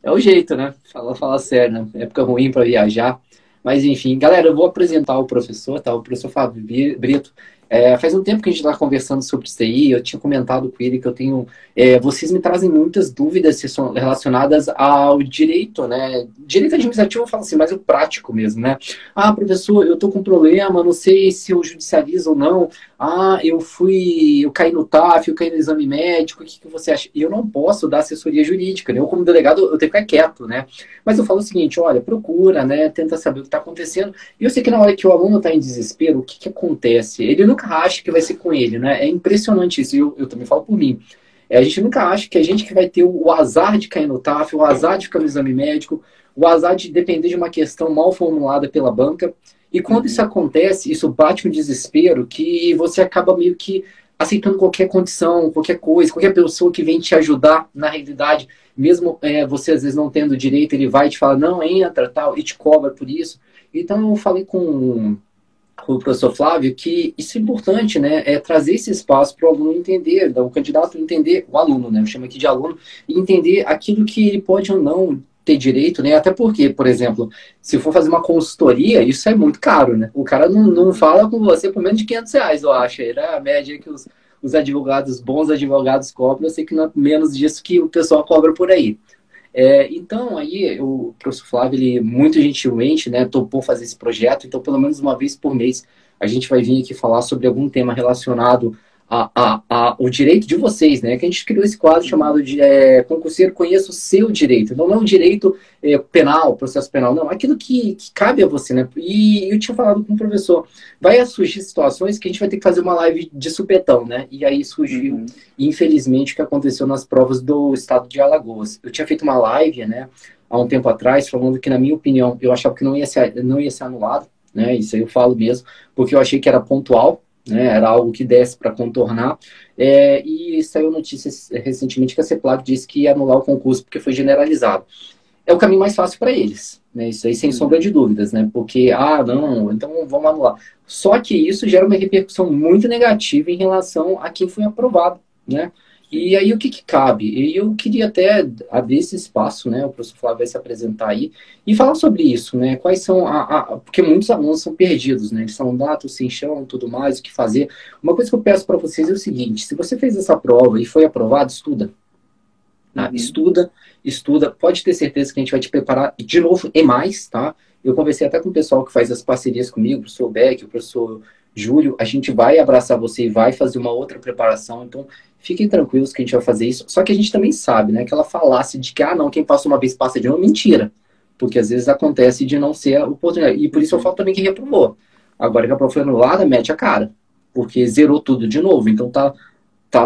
É o jeito, né? Fala sério, né? Época ruim para viajar. Mas enfim, galera, eu vou apresentar o professor, tá? O professor Fábio Brito. Faz um tempo que a gente está conversando sobre isso aí. Eu tinha comentado com ele que eu tenho. Vocês me trazem muitas dúvidas se são relacionadas ao direito, né? Direito administrativo eu falo assim, mas o prático mesmo, né? Ah, professor, eu tô com um problema, não sei se eu judicializo ou não. Ah, eu caí no TAF, eu caí no exame médico, o que você acha? E eu não posso dar assessoria jurídica, né? Eu, como delegado, eu tenho que ficar quieto, né? Mas eu falo o seguinte, olha, procura, né? Tenta saber o que está acontecendo. E eu sei que na hora que o aluno está em desespero, o que acontece? Ele nunca acha que vai ser com ele, né? É impressionante isso. Eu também falo por mim. A gente nunca acha que a gente que vai ter o azar de cair no TAF, o azar de ficar no exame médico, o azar de depender de uma questão mal formulada pela banca. E quando isso acontece, isso bate um desespero que você acaba meio que aceitando qualquer condição, qualquer coisa, qualquer pessoa que vem te ajudar na realidade, mesmo você às vezes não tendo direito, ele vai te falar, não, entra, tal, e te cobra por isso. Então eu falei com o professor Flávio que isso é importante, né? É trazer esse espaço para o aluno entender, o candidato entender, o aluno, né? Eu chamo aqui de aluno, e entender aquilo que ele pode ou não ter direito, né? Até porque, por exemplo, se for fazer uma consultoria, isso é muito caro, né? O cara não fala com você por menos de R$ 500, eu acho. Era a média que os advogados, bons advogados cobram, eu sei que não é menos disso que o pessoal cobra por aí. Então, aí, o professor Flávio, ele muito gentilmente, né, topou fazer esse projeto. Então, pelo menos uma vez por mês, a gente vai vir aqui falar sobre algum tema relacionado ao direito de vocês, né? Que a gente criou esse quadro chamado de Concurseiro Conheça o Seu Direito. Então, não o direito penal, processo penal, não. Aquilo que cabe a você, né? E eu tinha falado com o professor, vai surgir situações que a gente vai ter que fazer uma live de supetão, né? E aí surgiu Uhum. infelizmente, o que aconteceu nas provas do estado de Alagoas. Eu tinha feito uma live, né, há um tempo atrás, falando que, na minha opinião, eu achava que não ia ser anulado, né, isso aí eu falo mesmo, porque eu achei que era pontual, né, era algo que desse para contornar, e saiu notícia recentemente que a CEPLAG disse que ia anular o concurso porque foi generalizado. É o caminho mais fácil para eles, né? Isso aí sem sombra Uhum. de dúvidas, né? Porque, não, então vamos anular. Só que isso gera uma repercussão muito negativa em relação a quem foi aprovado, né? Sim. E aí o que cabe? E eu queria até abrir esse espaço, né? O professor Flávio vai se apresentar aí e falar sobre isso, né? Quais são porque muitos alunos são perdidos, né? Eles são dados sem chão, tudo mais, o que fazer. Uma coisa que eu peço para vocês é o seguinte: se você fez essa prova e foi aprovado, estuda. Tá? Uhum. Estuda, pode ter certeza que a gente vai te preparar de novo e mais, tá? Eu conversei até com o pessoal que faz as parcerias comigo, o professor Beck, o professor Júlio, a gente vai abraçar você e vai fazer uma outra preparação, então fiquem tranquilos que a gente vai fazer isso, só que a gente também sabe, né, aquela falácia de que, não, quem passa uma vez passa de novo, mentira, porque às vezes acontece de não ser a oportunidade, e por isso eu Uhum. falo também que reprovou. Agora que a prova foi anulada, mete a cara, porque zerou tudo de novo, então tá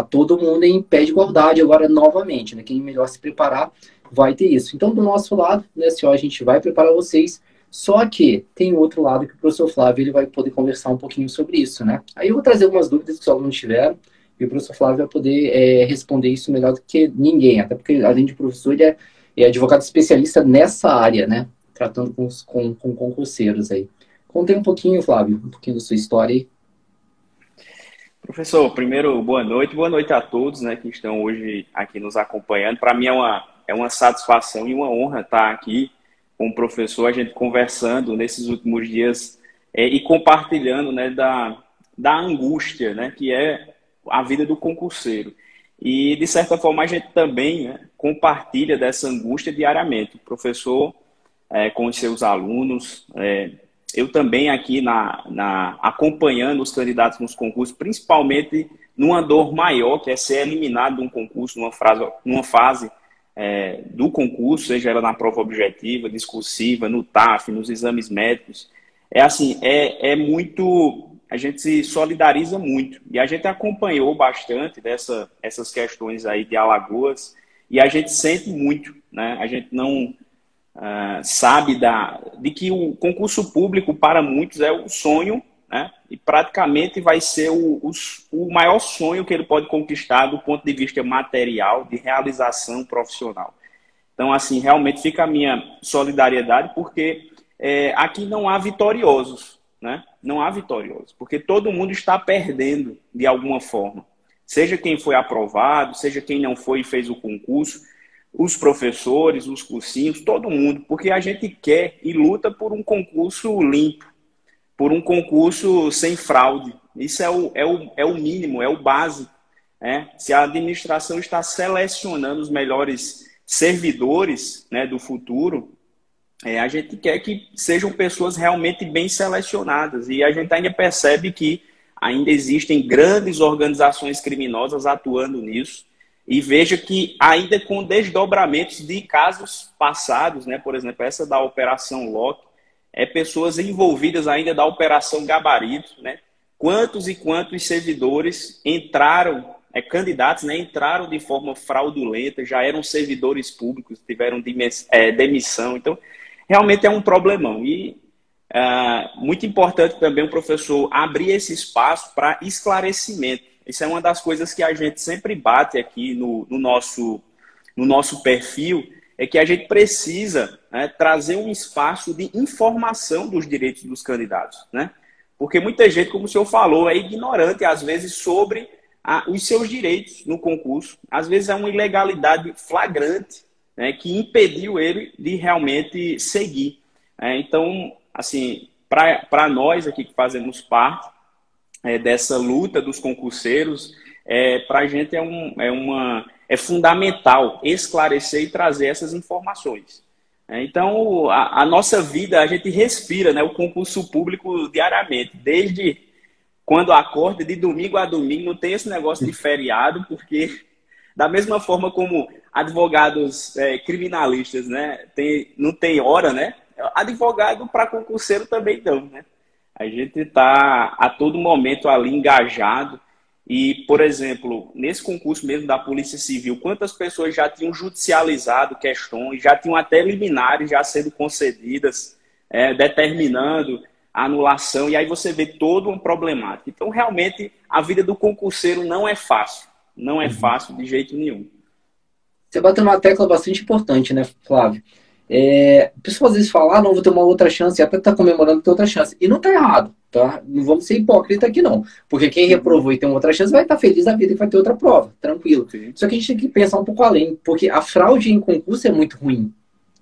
todo mundo em pé de igualdade agora novamente, né? Quem melhor se preparar vai ter isso. Então, do nosso lado, né, senhor, a gente vai preparar vocês, só que tem outro lado que o professor Flávio ele vai poder conversar um pouquinho sobre isso, né? Aí eu vou trazer algumas dúvidas que os alunos tiveram e o professor Flávio vai poder responder isso melhor do que ninguém, até porque, além de professor, ele é advogado especialista nessa área, né? Tratando com concurseiros aí. Contei um pouquinho, Flávio, um pouquinho da sua história aí. Professor, primeiro, boa noite a todos, né, que estão hoje aqui nos acompanhando. Para mim é uma satisfação e uma honra estar aqui com o professor, a gente conversando nesses últimos dias e compartilhando, né, da angústia, né, que é a vida do concurseiro. E, de certa forma, a gente também, né, compartilha dessa angústia diariamente. O professor, com os seus alunos, eu também aqui acompanhando os candidatos nos concursos, principalmente numa dor maior, que é ser eliminado de um concurso, numa fase do concurso, seja ela na prova objetiva, discursiva, no TAF, nos exames médicos. É assim, é muito. A gente se solidariza muito. E a gente acompanhou bastante essas questões aí de Alagoas, e a gente sente muito, né? A gente não sabe de que o concurso público para muitos é o sonho, né? E praticamente vai ser o maior sonho que ele pode conquistar do ponto de vista material, de realização profissional. Então, assim, realmente fica a minha solidariedade, porque aqui não há vitoriosos, né? Não há vitoriosos, porque todo mundo está perdendo de alguma forma. Seja quem foi aprovado, seja quem não foi e fez o concurso, os professores, os cursinhos, todo mundo, porque a gente quer e luta por um concurso limpo, por um concurso sem fraude. Isso é o mínimo, é o básico. Né? Se a administração está selecionando os melhores servidores, né, do futuro, a gente quer que sejam pessoas realmente bem selecionadas. E a gente ainda percebe que ainda existem grandes organizações criminosas atuando nisso. E veja que ainda com desdobramentos de casos passados, né, por exemplo, essa da Operação Loki, pessoas envolvidas ainda da Operação Gabarito, né? Quantos e quantos servidores entraram, candidatos, né, entraram de forma fraudulenta, já eram servidores públicos, tiveram demissão. Então, realmente é um problemão. E muito importante também o professor abrir esse espaço para esclarecimento. Isso é uma das coisas que a gente sempre bate aqui no nosso perfil, é que a gente precisa, né, trazer um espaço de informação dos direitos dos candidatos. Né? Porque muita gente, como o senhor falou, é ignorante, às vezes, sobre os seus direitos no concurso. Às vezes é uma ilegalidade flagrante, né, que impediu ele de realmente seguir. Então, assim, para nós aqui que fazemos parte dessa luta dos concurseiros, para a gente é fundamental esclarecer e trazer essas informações. Então, a nossa vida, a gente respira, né, o concurso público diariamente, desde quando acorda, de domingo a domingo, não tem esse negócio de feriado, porque da mesma forma como advogados criminalistas, né, não tem hora, né, advogado para concurseiro também não, né? A gente está a todo momento ali engajado. E, por exemplo, nesse concurso mesmo da Polícia Civil, quantas pessoas já tinham judicializado questões, já tinham até liminares já sendo concedidas, determinando a anulação, e aí você vê toda uma problemática. Então, realmente, a vida do concurseiro não é fácil. Não é fácil de jeito nenhum. Você bateu numa tecla bastante importante, né, Flávio? O pessoal às vezes fala, não, vou ter uma outra chance, e até tá comemorando ter outra chance. E não tá errado, tá? Não vamos ser hipócritas aqui, não. Porque quem reprovou e tem uma outra chance vai estar feliz da vida e vai ter outra prova, tranquilo. Sim. Só que a gente tem que pensar um pouco além, porque a fraude em concurso é muito ruim,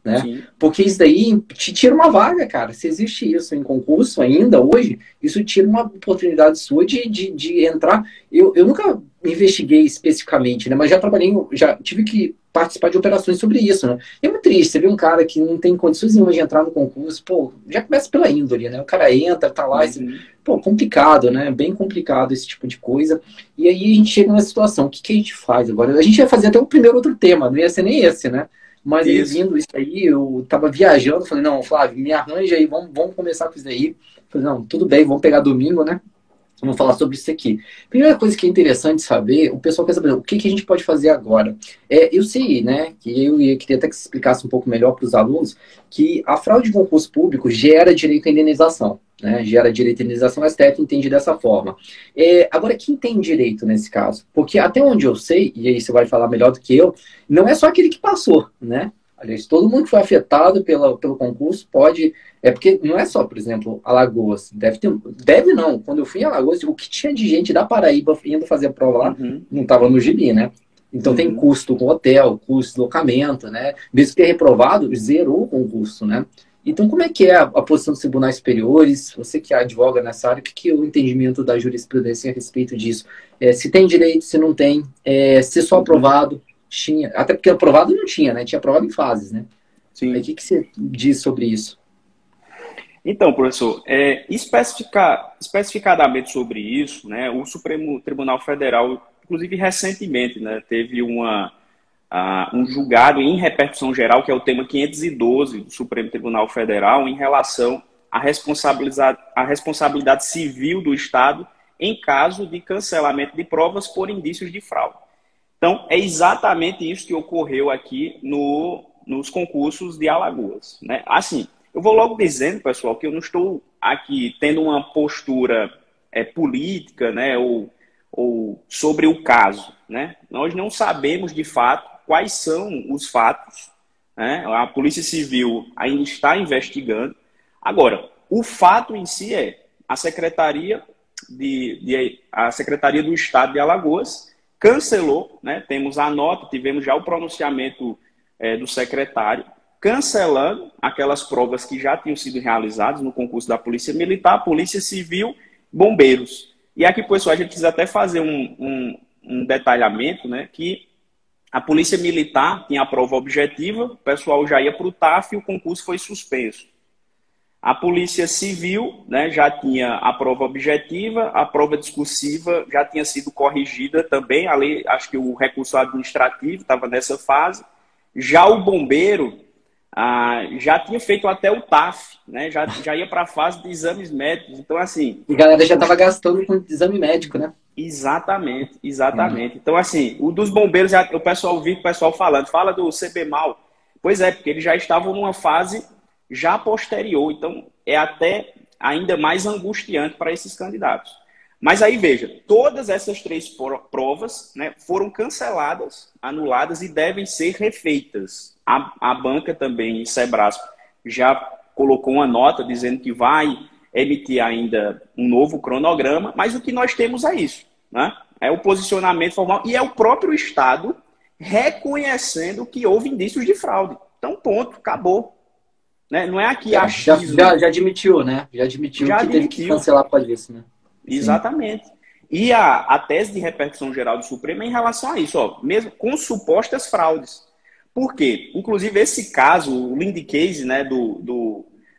né? Sim. Porque isso daí te tira uma vaga, cara. Se existe isso em concurso ainda hoje, isso tira uma oportunidade sua de entrar. Eu nunca investiguei especificamente, né? Mas já trabalhei, já tive que participar de operações sobre isso, né? E é muito triste, você vê um cara que não tem condições nenhuma de entrar no concurso, pô, já começa pela índole, né? O cara entra, tá lá, pô, complicado, né? Bem complicado esse tipo de coisa. E aí a gente chega numa situação, o que a gente faz agora? A gente ia fazer até o primeiro outro tema, não ia ser nem esse, né? Mas aí, vindo isso aí, eu tava viajando, falei, não, Flávio, me arranja aí, vamos começar com isso daí. Falei, não, tudo bem, vamos pegar domingo, né? Vamos falar sobre isso aqui. Primeira coisa que é interessante saber, o pessoal quer saber o que a gente pode fazer agora. Eu sei, né, que eu queria até que você explicasse um pouco melhor para os alunos, que a fraude de concurso público gera direito à indenização. Né, gera direito à indenização, a STF entende dessa forma. Agora, quem tem direito nesse caso? Porque até onde eu sei, e aí você vai falar melhor do que eu, não é só aquele que passou, né? Aliás, todo mundo que foi afetado pelo concurso pode... porque não é só, por exemplo, Alagoas. Deve não. Quando eu fui em Alagoas, o que tinha de gente da Paraíba indo fazer a prova lá, não estava no gibi, né? Então tem custo com hotel, custo de locamento, né? Mesmo que tenha reprovado, zerou o concurso, né? Então, como é que é a posição dos tribunais superiores? Você que advoga nessa área, o que é o entendimento da jurisprudência a respeito disso? Se tem direito, se não tem, se só aprovado... Tinha, até porque aprovado não tinha, né? Tinha aprovado em fases, né? Sim. Aí, o que você diz sobre isso? Então, professor, especificadamente sobre isso, né? O Supremo Tribunal Federal, inclusive recentemente, né, teve um julgado em repercussão geral, que é o tema 512 do Supremo Tribunal Federal, em relação à responsabilidade civil do Estado em caso de cancelamento de provas por indícios de fraude. Então, é exatamente isso que ocorreu aqui nos concursos de Alagoas. Né? Assim, eu vou logo dizendo, pessoal, que eu não estou aqui tendo uma postura política, né, ou sobre o caso. Né? Nós não sabemos, de fato, quais são os fatos. Né? A Polícia Civil ainda está investigando. Agora, o fato em si é a Secretaria do Estado de Alagoas cancelou, né? Temos a nota, tivemos já o pronunciamento do secretário, cancelando aquelas provas que já tinham sido realizadas no concurso da Polícia Militar, Polícia Civil, Bombeiros. E aqui, pessoal, a gente precisa até fazer um detalhamento, né, que a Polícia Militar tinha a prova objetiva, o pessoal já ia para o TAF e o concurso foi suspenso. A Polícia Civil, né, já tinha a prova objetiva, a prova discursiva já tinha sido corrigida também, ali, acho que o recurso administrativo estava nessa fase. Já o bombeiro já tinha feito até o TAF, né, já ia para a fase de exames médicos. Então, assim... E a galera já estava gastando com exame médico, né? Exatamente, exatamente. Então, assim, o dos bombeiros, o pessoal viu o pessoal falando, fala do CBMAL. Pois é, porque eles já estavam numa fase já posterior, então é até ainda mais angustiante para esses candidatos. Mas aí, veja, todas essas 3 provas, né, foram canceladas, anuladas e devem ser refeitas. A banca também, Sebrasp, já colocou uma nota dizendo que vai emitir ainda um novo cronograma, mas o que nós temos é isso, né? É o posicionamento formal e é o próprio Estado reconhecendo que houve indícios de fraude. Então, ponto, acabou. Né? Não é aqui achismo. Já admitiu, né? Já admitiu que teve que cancelar por causa disso, né? Exatamente. Sim. E a tese de repercussão geral do Supremo é em relação a isso, ó, mesmo com supostas fraudes. Por quê? Inclusive, esse caso, o Lindy Case, né,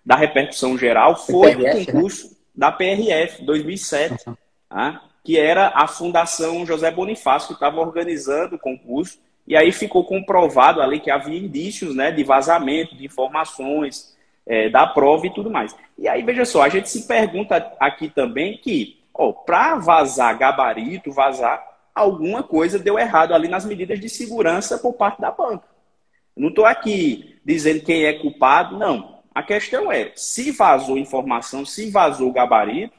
da repercussão geral, foi o concurso, né, da PRF 2007, tá? Que era a Fundação José Bonifácio que estava organizando o concurso. E aí ficou comprovado ali que havia indícios, né, de vazamento, de informações da prova e tudo mais. E aí, veja só, a gente se pergunta aqui também que, para vazar gabarito, alguma coisa deu errado ali nas medidas de segurança por parte da banca. Não estou aqui dizendo quem é culpado, não. A questão é, se vazou informação, se vazou gabarito,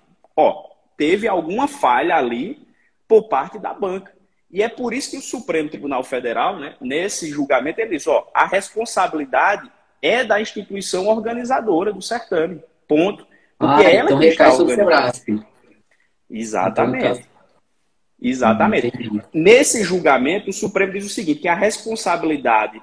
teve alguma falha ali por parte da banca. E é por isso que o Supremo Tribunal Federal, né, nesse julgamento, ele diz, a responsabilidade é da instituição organizadora do certame. Ponto. Porque ela então recai sobre o Sebrasp. Exatamente. Então, Exatamente. Nesse julgamento, o Supremo diz o seguinte, que a responsabilidade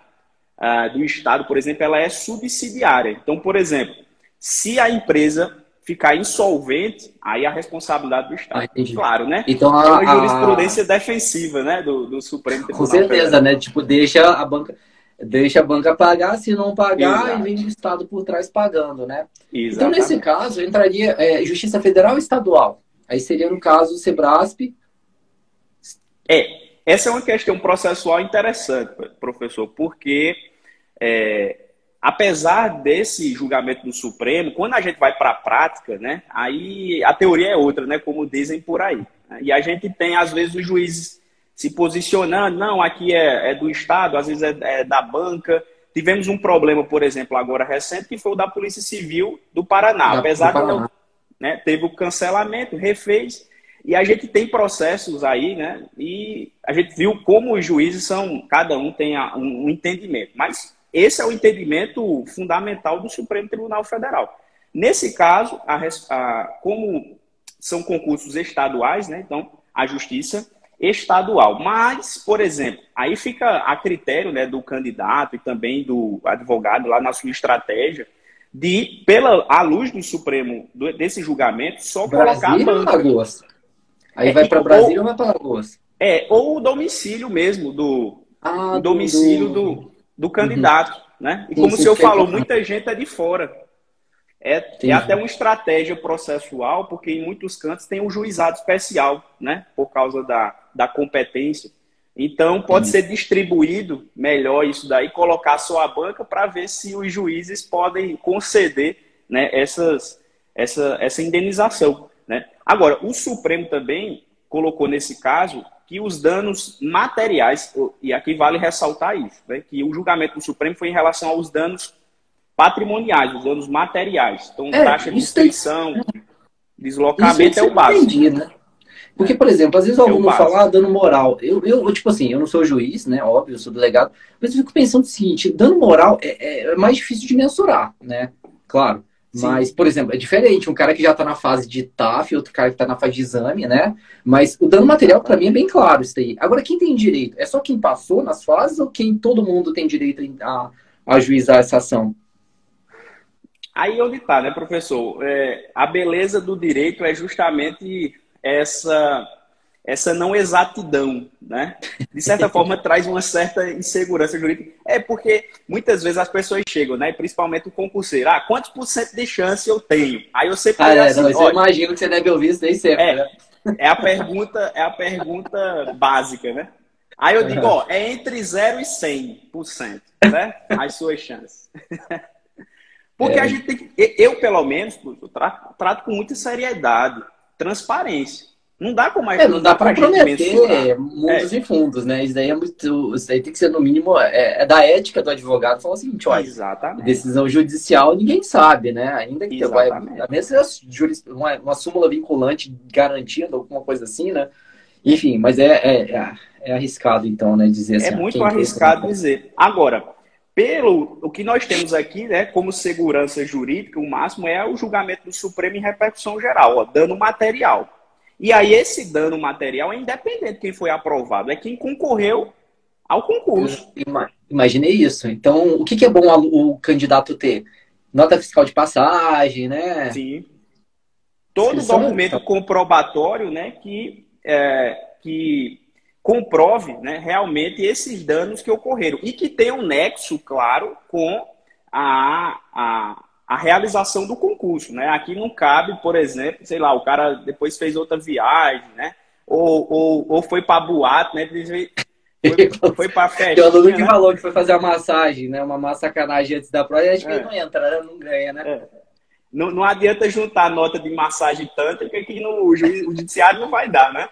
do Estado, por exemplo, ela é subsidiária. Então, por exemplo, se a empresa ficar insolvente, aí a responsabilidade do Estado. Claro, né? Então, é uma jurisprudência defensiva, né, do Supremo Tribunal Com certeza, Federal. né? Tipo, deixa a banca pagar, se não pagar, e vem o Estado por trás pagando, né? Exatamente. Então, nesse caso, entraria Justiça Federal ou Estadual? Aí seria, no caso, o Sebrasp. Essa é uma questão processual interessante, professor, porque apesar desse julgamento do Supremo, quando a gente vai para a prática, né, aí a teoria é outra, né, como dizem por aí. E a gente tem, às vezes, os juízes se posicionando, não, aqui é do Estado, às vezes é da banca. Tivemos um problema, por exemplo, agora recente, que foi o da Polícia Civil do Paraná. Apesar de não, né, teve o cancelamento, refez, e a gente tem processos aí, né, e a gente viu como os juízes cada um tem um entendimento, mas esse é o entendimento fundamental do Supremo Tribunal Federal. Nesse caso, como são concursos estaduais, né, então a justiça estadual. Mas, por exemplo, aí fica a critério, né, do candidato e também do advogado lá na sua estratégia de, à luz do Supremo, desse julgamento, só colocar a banca. Alagoas. Aí vai para Brasília ou vai para Alagoas? Ou o domicílio mesmo, o domicílio do candidato. Né? E como o senhor falou, muita gente é de fora. É até uma estratégia processual, porque em muitos cantos tem um juizado especial, né? Por causa da competência. Então, pode ser distribuído melhor isso daí, colocar só a banca para ver se os juízes podem conceder, né, essa indenização. Né? Agora, o Supremo também colocou nesse caso que os danos materiais, e aqui vale ressaltar isso, né, que o julgamento do Supremo foi em relação aos danos patrimoniais, os danos materiais. Então, taxa de inscrição, deslocamento é o básico. Entendi, né? Porque, por exemplo, às vezes alguém fala dano moral. Eu, tipo assim, eu não sou juiz, né? Óbvio, eu sou delegado. Mas eu fico pensando o seguinte, dano moral é mais difícil de mensurar, né? Claro. Sim. Mas, por exemplo, é diferente. Um cara que já está na fase de TAF, outro cara que está na fase de exame, né? Mas o dano material, para mim, é Exatamente. bem claro isso daí. Agora, quem tem direito? É só quem passou nas fases ou quem todo mundo tem direito a ajuizar essa ação? Aí onde está, né, professor? A beleza do direito é justamente essa não exatidão, né? De certa forma, traz uma certa insegurança jurídica. É porque muitas vezes as pessoas chegam, né? Principalmente o concurseiro. Ah, quantos por cento de chance eu tenho? Aí eu sempre Ah, digo não, assim, isso eu olha, imagino que você deve ouvir isso daí sempre, né? é, é a pergunta básica, né? Aí eu digo, ó, é entre 0 e 100%, certo? As suas chances. Porque a É, gente tem que, eu pelo menos, eu trato com muita seriedade, transparência. Não dá como não não dá dá para pra gente mensurar. prometer mundos É, e fundos, né? Isso daí é muito. Isso daí tem que ser, no mínimo, é da ética do advogado falar o seguinte: olha, exatamente. decisão judicial ninguém sabe, né? Ainda que vai. A Exatamente. menos que seja uma súmula vinculante garantindo alguma coisa assim, né? Enfim, mas é arriscado, então, né? Dizer É assim, muito quem fez, quem não arriscado fez. dizer. Agora, pelo o que nós temos aqui, né, como segurança jurídica, o máximo é o julgamento do Supremo em repercussão geral, ó, dano material. E aí esse dano material é independente de quem foi aprovado, é quem concorreu ao concurso. Imaginei isso. Então, o que que é bom o candidato ter? Nota fiscal de passagem, né? Sim. Todo Inscrição? documento comprobatório, né, que comprove, né, realmente esses danos que ocorreram e que tenha um nexo, claro, com a realização do concurso, né? Aqui não cabe, por exemplo, sei lá, o cara depois fez outra viagem, né? Ou foi para boate, né? Foi para Tem um aluno festinha, que né? falou que foi fazer a massagem, né? Uma sacanagem antes da prova, e acho que ele É, não entra, né? Não ganha, né? é. Não, não adianta juntar a nota de massagem tântrica que o judiciário não vai dar, né?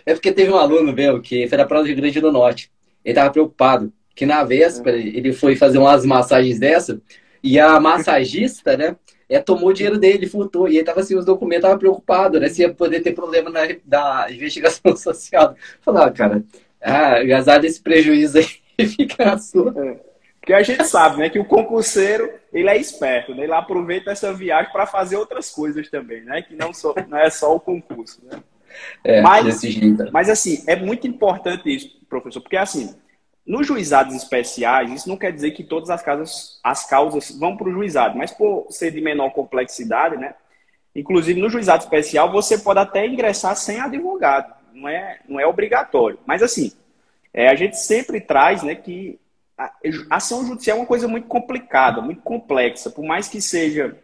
É porque teve um aluno meu que foi da prova do Rio Grande do Norte. Ele tava preocupado, que na véspera ele foi fazer umas massagens dessa, e a massagista, né? Tomou o dinheiro dele, furtou, e ele tava assim, os documentos, tava preocupado, né? Se ia poder ter problema da investigação social. Falei, cara, azar desse prejuízo aí, fica na sua. Porque a gente sabe, né, que o concurseiro, ele é esperto, né? Ele aproveita essa viagem para fazer outras coisas também, né? Que não é só o concurso, né? Desse jeito. Mas assim, é muito importante isso, professor, porque assim, nos juizados especiais, isso não quer dizer que todas as causas vão para o juizado, mas por ser de menor complexidade, né? Inclusive, no juizado especial, você pode até ingressar sem advogado, não é obrigatório. Mas assim, a gente sempre traz, né, que a ação judicial é uma coisa muito complicada, muito complexa, por mais que seja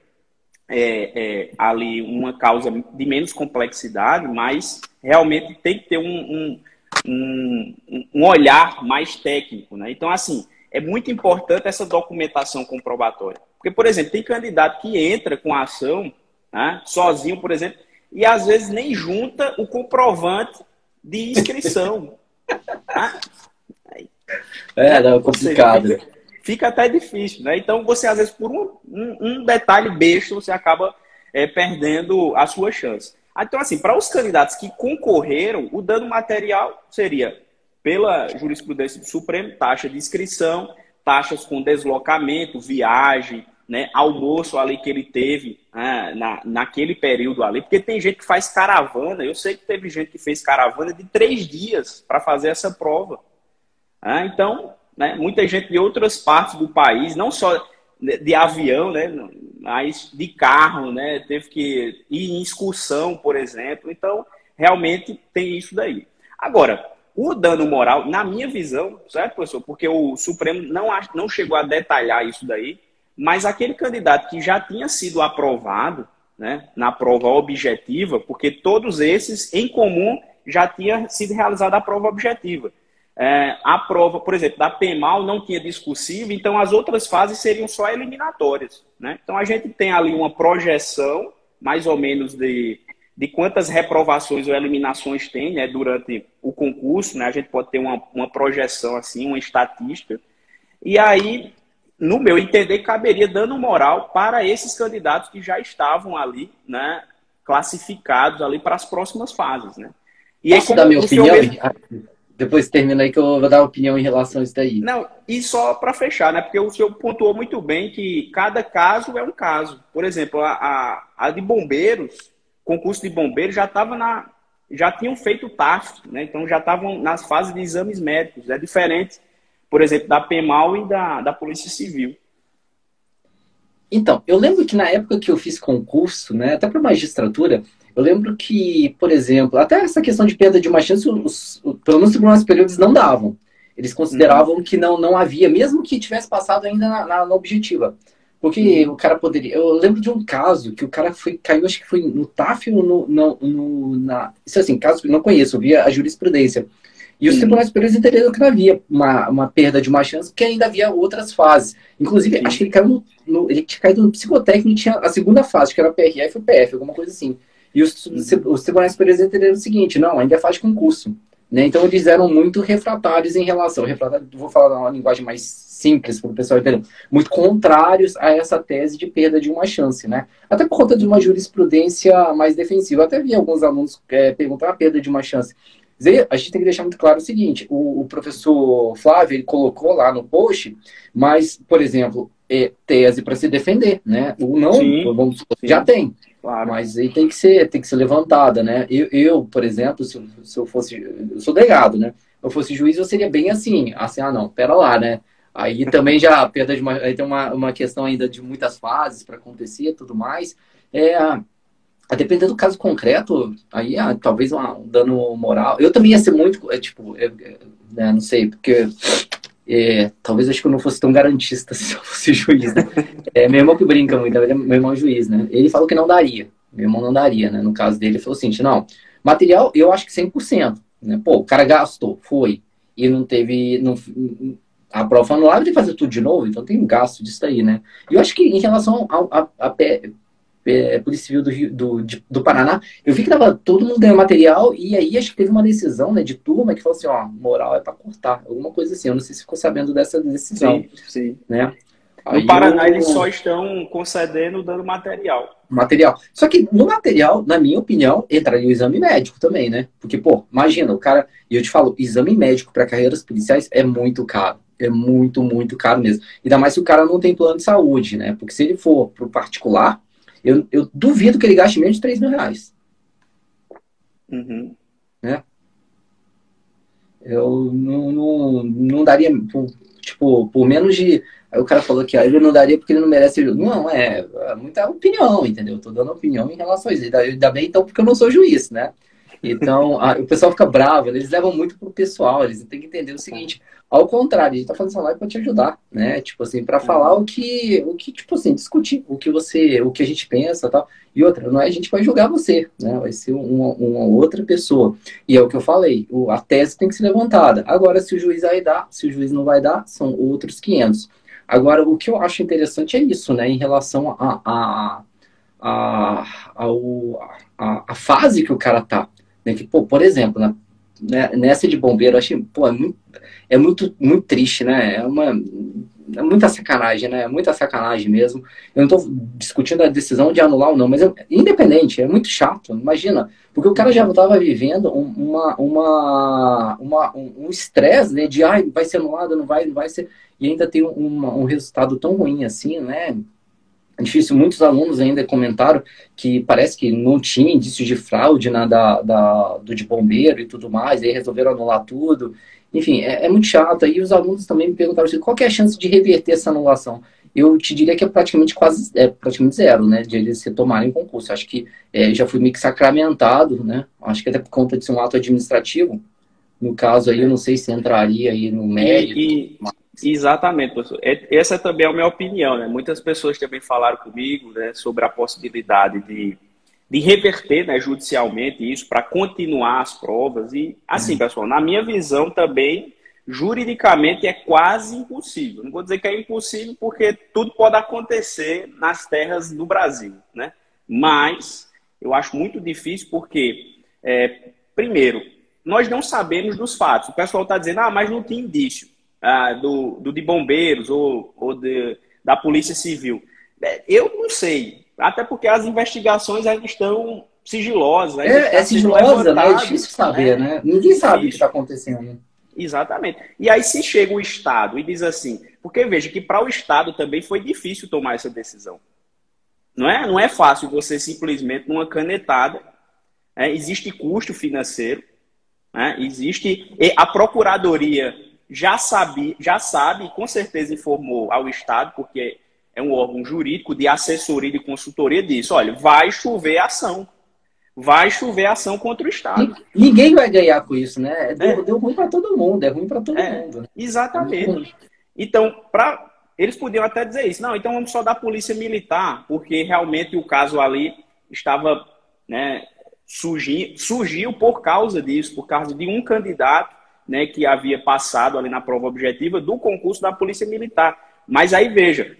ali uma causa de menos complexidade, mas realmente tem que ter um olhar mais técnico, né? Então, assim, é muito importante essa documentação comprobatória. Porque, por exemplo, tem candidato que entra com a ação, né, sozinho, por exemplo, e às vezes nem junta o comprovante de inscrição. Tá? Né? Não, Ou seja, complicado. fica até difícil, né? Então, você, às vezes, por um detalhe besta, você acaba perdendo a sua chance. Então, assim, para os candidatos que concorreram, o dano material seria, pela jurisprudência do Supremo, taxa de inscrição, taxas com deslocamento, viagem, né, almoço ali que ele teve naquele período ali, porque tem gente que faz caravana, eu sei que teve gente que fez caravana de 3 dias para fazer essa prova. Então, né, muita gente de outras partes do país, não só de avião, né, mas de carro, né, teve que ir em excursão, por exemplo. Então, realmente tem isso daí. Agora, o dano moral, na minha visão, certo, professor? Porque o Supremo não chegou a detalhar isso daí, mas aquele candidato que já tinha sido aprovado, né, na prova objetiva, porque todos esses, em comum, já tinha sido realizada a prova objetiva. A prova, por exemplo, da PEMAL não tinha discursiva, então as outras fases seriam só eliminatórias, né? Então a gente tem ali uma projeção, mais ou menos, de quantas reprovações ou eliminações tem, né, durante o concurso, né? A gente pode ter uma projeção, assim, uma estatística. E aí, no meu entender, caberia dano moral para esses candidatos que já estavam ali, né, classificados ali para as próximas fases, né? E aí, Posso dar como minha o senhor opinião? mesmo... Depois termina aí que eu vou dar opinião em relação a isso daí. Não, e só para fechar, né? Porque o senhor pontuou muito bem que cada caso é um caso. Por exemplo, a de bombeiros, concurso de bombeiros já estava já tinham feito o TAF, né? Então já estavam nas fases de exames médicos. É diferente, por exemplo, da PEMAL e da Polícia Civil. Então, eu lembro que na época que eu fiz concurso, né, até para magistratura, eu lembro que, por exemplo, até essa questão de perda de uma chance, pelo menos os tribunais superiores não davam. Eles Uhum, consideravam que não havia, mesmo que tivesse passado ainda na objetiva. Porque o uhum, cara poderia. Eu lembro de um caso que o cara caiu, acho que foi no TAF ou isso assim, caso que eu não conheço, eu vi a jurisprudência. E os uhum, tribunais superiores entenderam que não havia uma perda de uma chance, porque ainda havia outras fases. Inclusive, acho que sim. ele caiu ele tinha caído no psicotécnico e tinha a segunda fase, que era PRF ou PF, alguma coisa assim. E Uhum, os tribunais superiores entenderam o seguinte: não, ainda faz concurso. Né? Então, eles eram muito refratários em relação. Refratário, vou falar uma linguagem mais simples para o pessoal entender. Muito contrários a essa tese de perda de uma chance. Né? Até por conta de uma uhum, jurisprudência mais defensiva. Eu até vi alguns alunos perguntar a perda de uma chance. A gente tem que deixar muito claro o seguinte: o professor Flávio ele colocou lá no post, mas, por exemplo, tese para se defender, né? O não, sim, vamos supor, já sim, tem, claro. mas aí tem que ser levantada, né? Por exemplo, se eu fosse, eu sou delegado, né? Se eu fosse juiz, eu seria bem assim, não, pera lá, né? Aí também já perda de aí tem uma questão ainda de muitas fases para acontecer, e tudo mais. É, a depender do caso concreto, aí talvez um dano moral. Eu também ia ser muito, né, não sei, porque talvez acho que eu não fosse tão garantista se eu fosse juiz, né? Meu irmão que brinca muito, meu irmão é juiz, né? Ele falou que não daria. Meu irmão não daria, né? No caso dele, ele falou assim, não, material eu acho que 100%, né? Pô, o cara gastou, foi, e não teve, não, a prova anulada, ele tem que fazer tudo de novo, então tem um gasto disso aí, né? E eu acho que em relação Polícia Civil do Paraná, eu vi que tava todo mundo ganhando material e aí acho que teve uma decisão, né, de turma que falou assim, ó, moral é para cortar, alguma coisa assim. Eu não sei se ficou sabendo dessa decisão, Sim, sim. né? No Aí Paraná, eles o só estão concedendo dando material. material. Só que no material, na minha opinião, entraria o exame médico também, né? Porque, pô, imagina, o cara, e eu te falo, exame médico para carreiras policiais é muito caro. É muito, muito caro mesmo. Ainda mais se o cara não tem plano de saúde, né? Porque se ele for pro particular, eu duvido que ele gaste menos de R$ 3.000, Uhum. né? Eu não daria, tipo, por menos de. Aí o cara falou que ele não daria porque ele não merece. Não, é muita opinião, entendeu? Eu tô dando opinião em relação a isso. Ainda bem, então, porque eu não sou juiz, né? Então, o pessoal fica bravo, eles levam muito pro pessoal, eles têm que entender o seguinte, ao contrário, a gente tá fazendo essa live pra te ajudar, né? Tipo assim, pra falar Uhum. tipo assim, discutir o que a gente pensa e tal. E outra, não é a gente que vai julgar você, né? Vai ser uma outra pessoa. E é o que eu falei, a tese tem que ser levantada. Agora, se o juiz vai dar, se o juiz não vai dar, são outros 500. Agora, o que eu acho interessante é isso, né? Em relação a, ao- a fase que o cara tá. Né? Que, pô, por exemplo, nessa de bombeiro, eu achei, pô, é muito, muito triste, né? É muita sacanagem, né? É muita sacanagem mesmo. Eu não tô discutindo a decisão de anular ou não, mas independente, é muito chato, imagina. Porque o cara já Uhum. estava vivendo um estresse, né? De, ai, vai ser anulado, não vai ser. E ainda tem um resultado tão ruim assim, né? É difícil, muitos alunos ainda comentaram que parece que não tinha indício de fraude do de bombeiro e tudo mais, aí resolveram anular tudo. Enfim, é muito chato. Aí os alunos também me perguntaram assim, qual que é a chance de reverter essa anulação? Eu te diria que praticamente zero, né, de eles retomarem o concurso. Acho que já foi meio que sacramentado, né? Acho que até por conta de ser um ato administrativo. No caso aí, eu não É. sei se entraria aí no mérito. E, exatamente, professor. Essa também é a minha opinião, né? Muitas pessoas também falaram comigo, né, sobre a possibilidade de reverter, né, judicialmente isso para continuar as provas. E, assim, pessoal, na minha visão também, juridicamente é quase impossível. Não vou dizer que é impossível, porque tudo pode acontecer nas terras do Brasil, né? Mas eu acho muito difícil porque, primeiro, nós não sabemos dos fatos. O pessoal está dizendo, mas não tinha indício do de bombeiros ou da Polícia Civil. Eu não sei, até porque as investigações ainda estão sigilosas. Aí É sigilosa, né? É difícil saber, né? Ninguém sabe o que está acontecendo. Exatamente. E aí se chega o Estado e diz assim, porque veja que para o Estado também foi difícil tomar essa decisão. Não é fácil você simplesmente, numa canetada, existe custo financeiro, existe... E a Procuradoria já sabe, com certeza informou ao Estado, porque é um órgão jurídico de assessoria e de consultoria disso. Olha, vai chover ação. Vai chover ação contra o Estado. Ninguém vai ganhar com isso, né? Deu ruim para todo mundo, é ruim para todo mundo. Né? Exatamente. Então, eles podiam até dizer isso. Não, então vamos só dar polícia militar, porque realmente o caso ali estava, né, surgiu por causa disso, por causa de um candidato, né, que havia passado ali na prova objetiva do concurso da polícia militar. Mas aí, veja,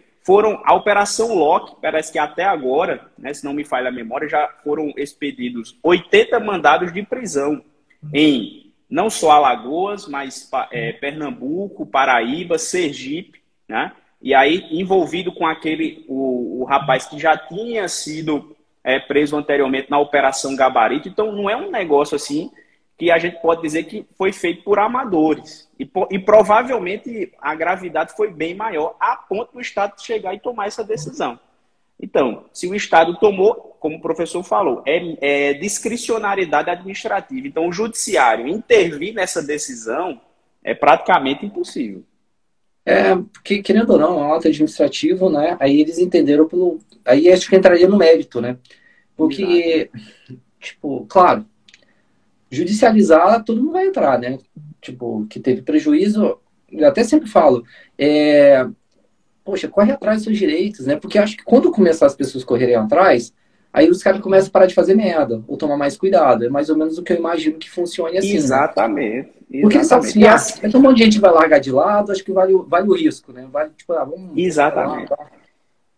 a Operação Loki, parece que até agora, né, se não me falha a memória, já foram expedidos 80 mandados de prisão em não só Alagoas, mas Pernambuco, Paraíba, Sergipe, né? E aí envolvido com o rapaz que já tinha sido preso anteriormente na Operação Gabarito. Então não é um negócio assim que a gente pode dizer que foi feito por amadores. E provavelmente a gravidade foi bem maior, a ponto do Estado chegar e tomar essa decisão. Então, se o Estado tomou, como o professor falou, é discricionariedade administrativa. Então, o judiciário intervir nessa decisão é praticamente impossível. Porque, querendo ou não, é um ato administrativo, né? Aí eles entenderam Aí acho que entraria no mérito, né? Porque, tipo, claro, judicializar, todo mundo vai entrar, né? Tipo, que teve prejuízo, eu até sempre falo, poxa, corre atrás dos seus direitos, né? Porque acho que quando começar as pessoas correrem atrás, aí os caras começam a parar de fazer merda, ou tomar mais cuidado. É mais ou menos o que eu imagino que funcione assim. Exatamente. Né? Porque eles sabem que um monte de gente vai largar de lado, acho que vale o risco, né? Vale, tipo, vamos... Exatamente.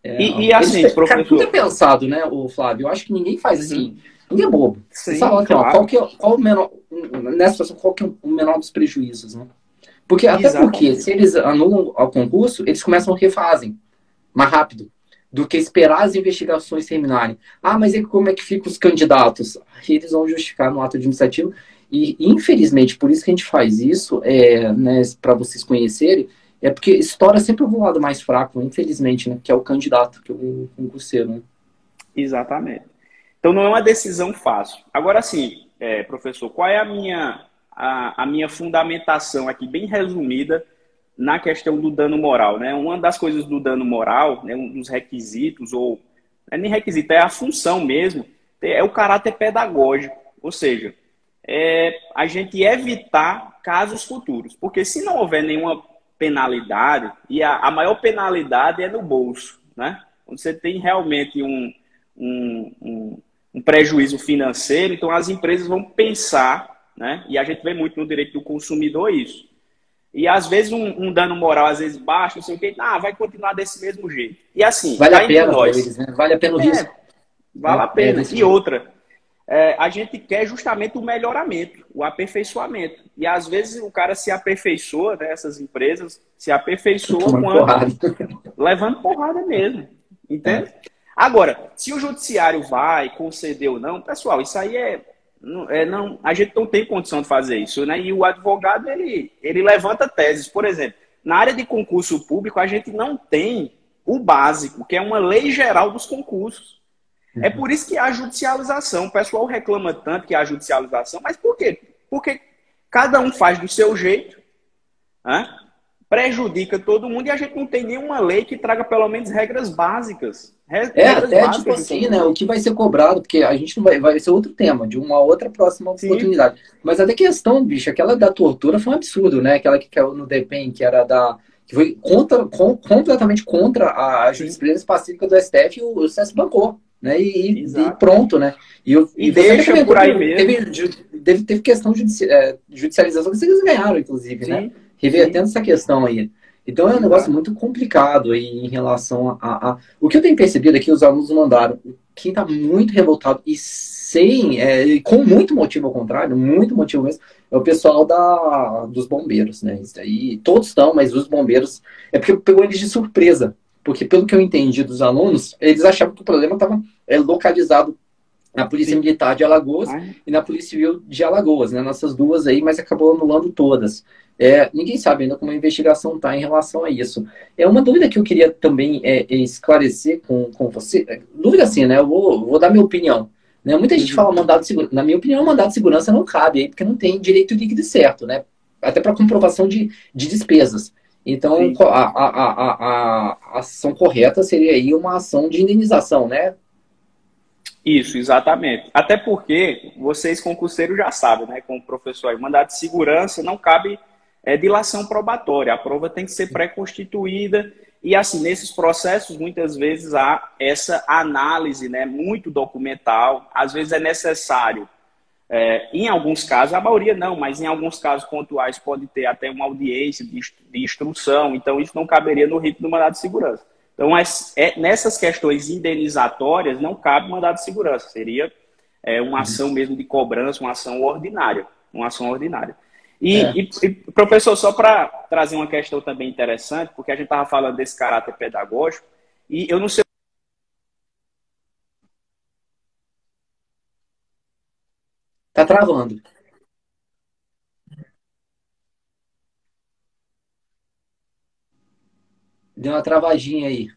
E assim, professor... Cara, tudo é pensado, né, o Flávio? Eu acho que ninguém faz assim... Ninguém é bobo. Sim, você sabe, claro. Qual o menor... Nessa situação, qual que é o menor dos prejuízos, né? Porque, até porque, se eles anulam ao concurso, eles começam a refazem mais rápido do que esperar as investigações terminarem. Mas como é que ficam os candidatos? Eles vão justificar no ato administrativo. E, infelizmente, por isso que a gente faz isso, né, para vocês conhecerem, é porque estoura sempre o lado mais fraco, infelizmente, né, que é o candidato, que é o concurseiro. Né? Exatamente. Então, não é uma decisão fácil. Agora, sim, professor, qual é a minha fundamentação aqui, bem resumida, na questão do dano moral, né? Uma das coisas do dano moral, né, um dos requisitos, ou não é nem requisito, é a função mesmo, é o caráter pedagógico, ou seja, a gente evitar casos futuros, porque se não houver nenhuma penalidade, e a maior penalidade é no bolso, né? Quando você tem realmente um prejuízo financeiro, então as empresas vão pensar, né? E a gente vê muito no direito do consumidor isso. E às vezes um dano moral, às vezes baixo, não sei o que, vai continuar desse mesmo jeito. E assim, vale a pena para eles, né? Vale a pena o risco. Vale a pena. E outra, a gente quer justamente o melhoramento, o aperfeiçoamento. E às vezes o cara se aperfeiçoa, né? Essas empresas se aperfeiçoam levando porrada mesmo. Entende? Agora, se o judiciário vai conceder ou não, pessoal, isso aí não, a gente não tem condição de fazer isso, né? E o advogado, ele levanta teses. Por exemplo, na área de concurso público, a gente não tem o básico, que é uma lei geral dos concursos. É por isso que há judicialização. O pessoal reclama tanto que há judicialização, mas por quê? Porque cada um faz do seu jeito, né? Prejudica todo mundo e a gente não tem nenhuma lei que traga pelo menos regras básicas. Tipo assim, né? O que vai ser cobrado, porque a gente não vai ser outro tema, de uma outra próxima oportunidade. Mas até questão, bicho, aquela da tortura foi um absurdo, né? Aquela que caiu no DEPEN, que foi completamente contra a jurisprudência pacífica do STF, e o STF bancou, né? E pronto, né? E deixa por aí mesmo. Teve questão de judicialização que vocês ganharam, inclusive, né? Revertendo essa questão aí. Então é um negócio muito complicado aí em relação a... O que eu tenho percebido é que os alunos mandaram. Quem está muito revoltado e com muito motivo ao contrário, muito motivo mesmo, é o pessoal dos bombeiros, né? Isso aí, todos estão, mas os bombeiros... É porque pegou eles de surpresa. Porque pelo que eu entendi dos alunos, eles achavam que o problema estava localizado na Polícia Sim. Militar de Alagoas Ah, e na Polícia Civil de Alagoas, né? Nessas duas aí, mas acabou anulando todas. Ninguém sabe ainda como a investigação está em relação a isso. É uma dúvida que eu queria também esclarecer com você. Dúvida assim, né? Eu vou dar minha opinião. Né? Muita gente uhum. fala mandado de segurança. Na minha opinião, mandado de segurança não cabe aí, porque não tem direito líquido e certo, né? Até para comprovação de despesas. Então, Sim. a ação correta seria aí uma ação de indenização, né? Isso, exatamente. Até porque vocês, concurseiros, já sabem, né? Como professor aí, mandado de segurança não cabe dilação probatória. A prova tem que ser pré-constituída. E, assim, nesses processos, muitas vezes há essa análise, né, muito documental. Às vezes é necessário, em alguns casos, a maioria não, mas em alguns casos pontuais pode ter até uma audiência de instrução. Então, isso não caberia no rito do mandado de segurança. Então, nessas questões indenizatórias, não cabe mandado de segurança. Seria uma ação mesmo de cobrança, uma ação ordinária. Uma ação ordinária. É. E professor, só para trazer uma questão também interessante, porque a gente estava falando desse caráter pedagógico, e eu não sei. Tá travando. Deu uma travadinha aí.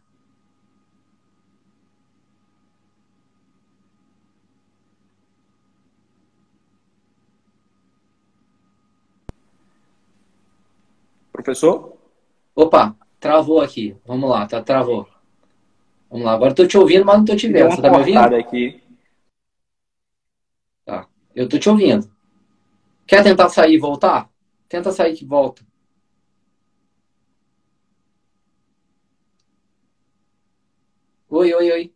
Professor? Opa, travou aqui. Vamos lá, travou. Vamos lá, agora eu tô te ouvindo, mas não tô te Que deu vendo. uma Você tá me ouvindo? cortada aqui. Tá. Eu tô te ouvindo. Quer tentar sair e voltar? Tenta sair que volta. Oi, oi, oi.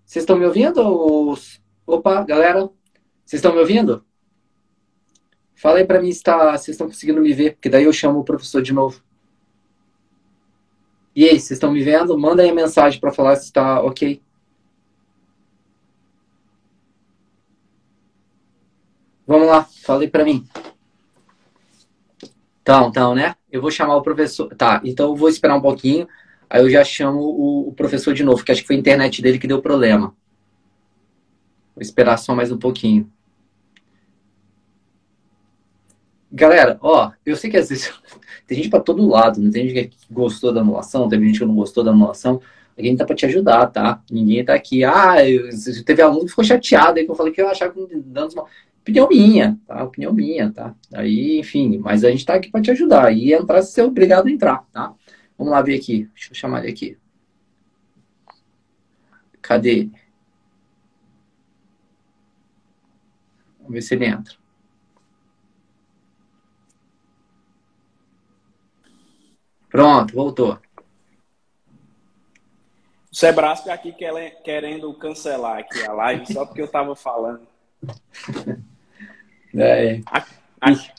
Vocês estão me ouvindo? Opa, galera. Vocês estão me ouvindo? Fala aí pra mim se vocês estão conseguindo me ver, porque daí eu chamo o professor de novo. E aí, vocês estão me vendo? Manda aí a mensagem pra falar se tá ok. Vamos lá, fala aí pra mim. Então, né? Eu vou chamar o professor. Tá, então eu vou esperar um pouquinho. Aí eu já chamo o professor de novo, que acho que foi a internet dele que deu problema. Vou esperar só mais um pouquinho. Galera, ó, eu sei que às vezes tem gente pra todo lado, não tem gente que gostou da anulação, tem gente que não gostou da anulação. Alguém tá pra te ajudar, tá? Ninguém tá aqui. Teve aluno que ficou chateado aí que eu falei que eu achava que dando uma opinião minha, tá? Opinião minha, tá? Aí, enfim, mas a gente tá aqui pra te ajudar. E entrar, você é obrigado a entrar, tá? Vamos lá ver aqui. Deixa eu chamar ele aqui. Cadê ele? Vamos ver se ele entra. Pronto, voltou. O Sebrasco aqui querendo cancelar aqui a live só porque eu estava falando. É,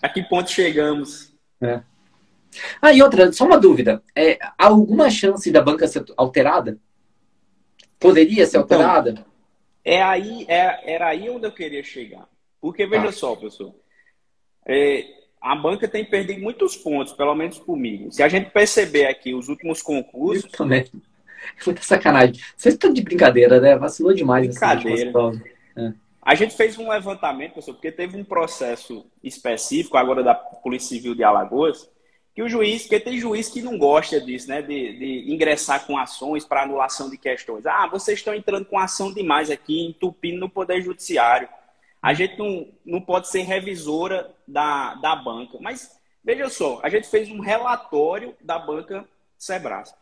A que ponto chegamos? é. Ah, e outra, só uma dúvida. Há alguma chance da banca ser alterada? Poderia ser Então, alterada? era aí onde eu queria chegar. Porque, Tá. veja só, pessoal, é, a banca tem perdido muitos pontos, pelo menos comigo. Se a gente perceber aqui os últimos Eu concursos, também. Muita sacanagem. Vocês estão de brincadeira, né? Vacilou demais nessas últimas brincadeira. provas. É. A gente fez um levantamento, pessoal, porque teve um processo específico agora da Polícia Civil de Alagoas, que o juiz, porque tem juiz que não gosta disso, né, de ingressar com ações para anulação de questões. Ah, vocês estão entrando com ação demais aqui, entupindo no Poder Judiciário. A gente não pode ser revisora da banca. Mas, veja só, a gente fez um relatório da banca Sebrasco.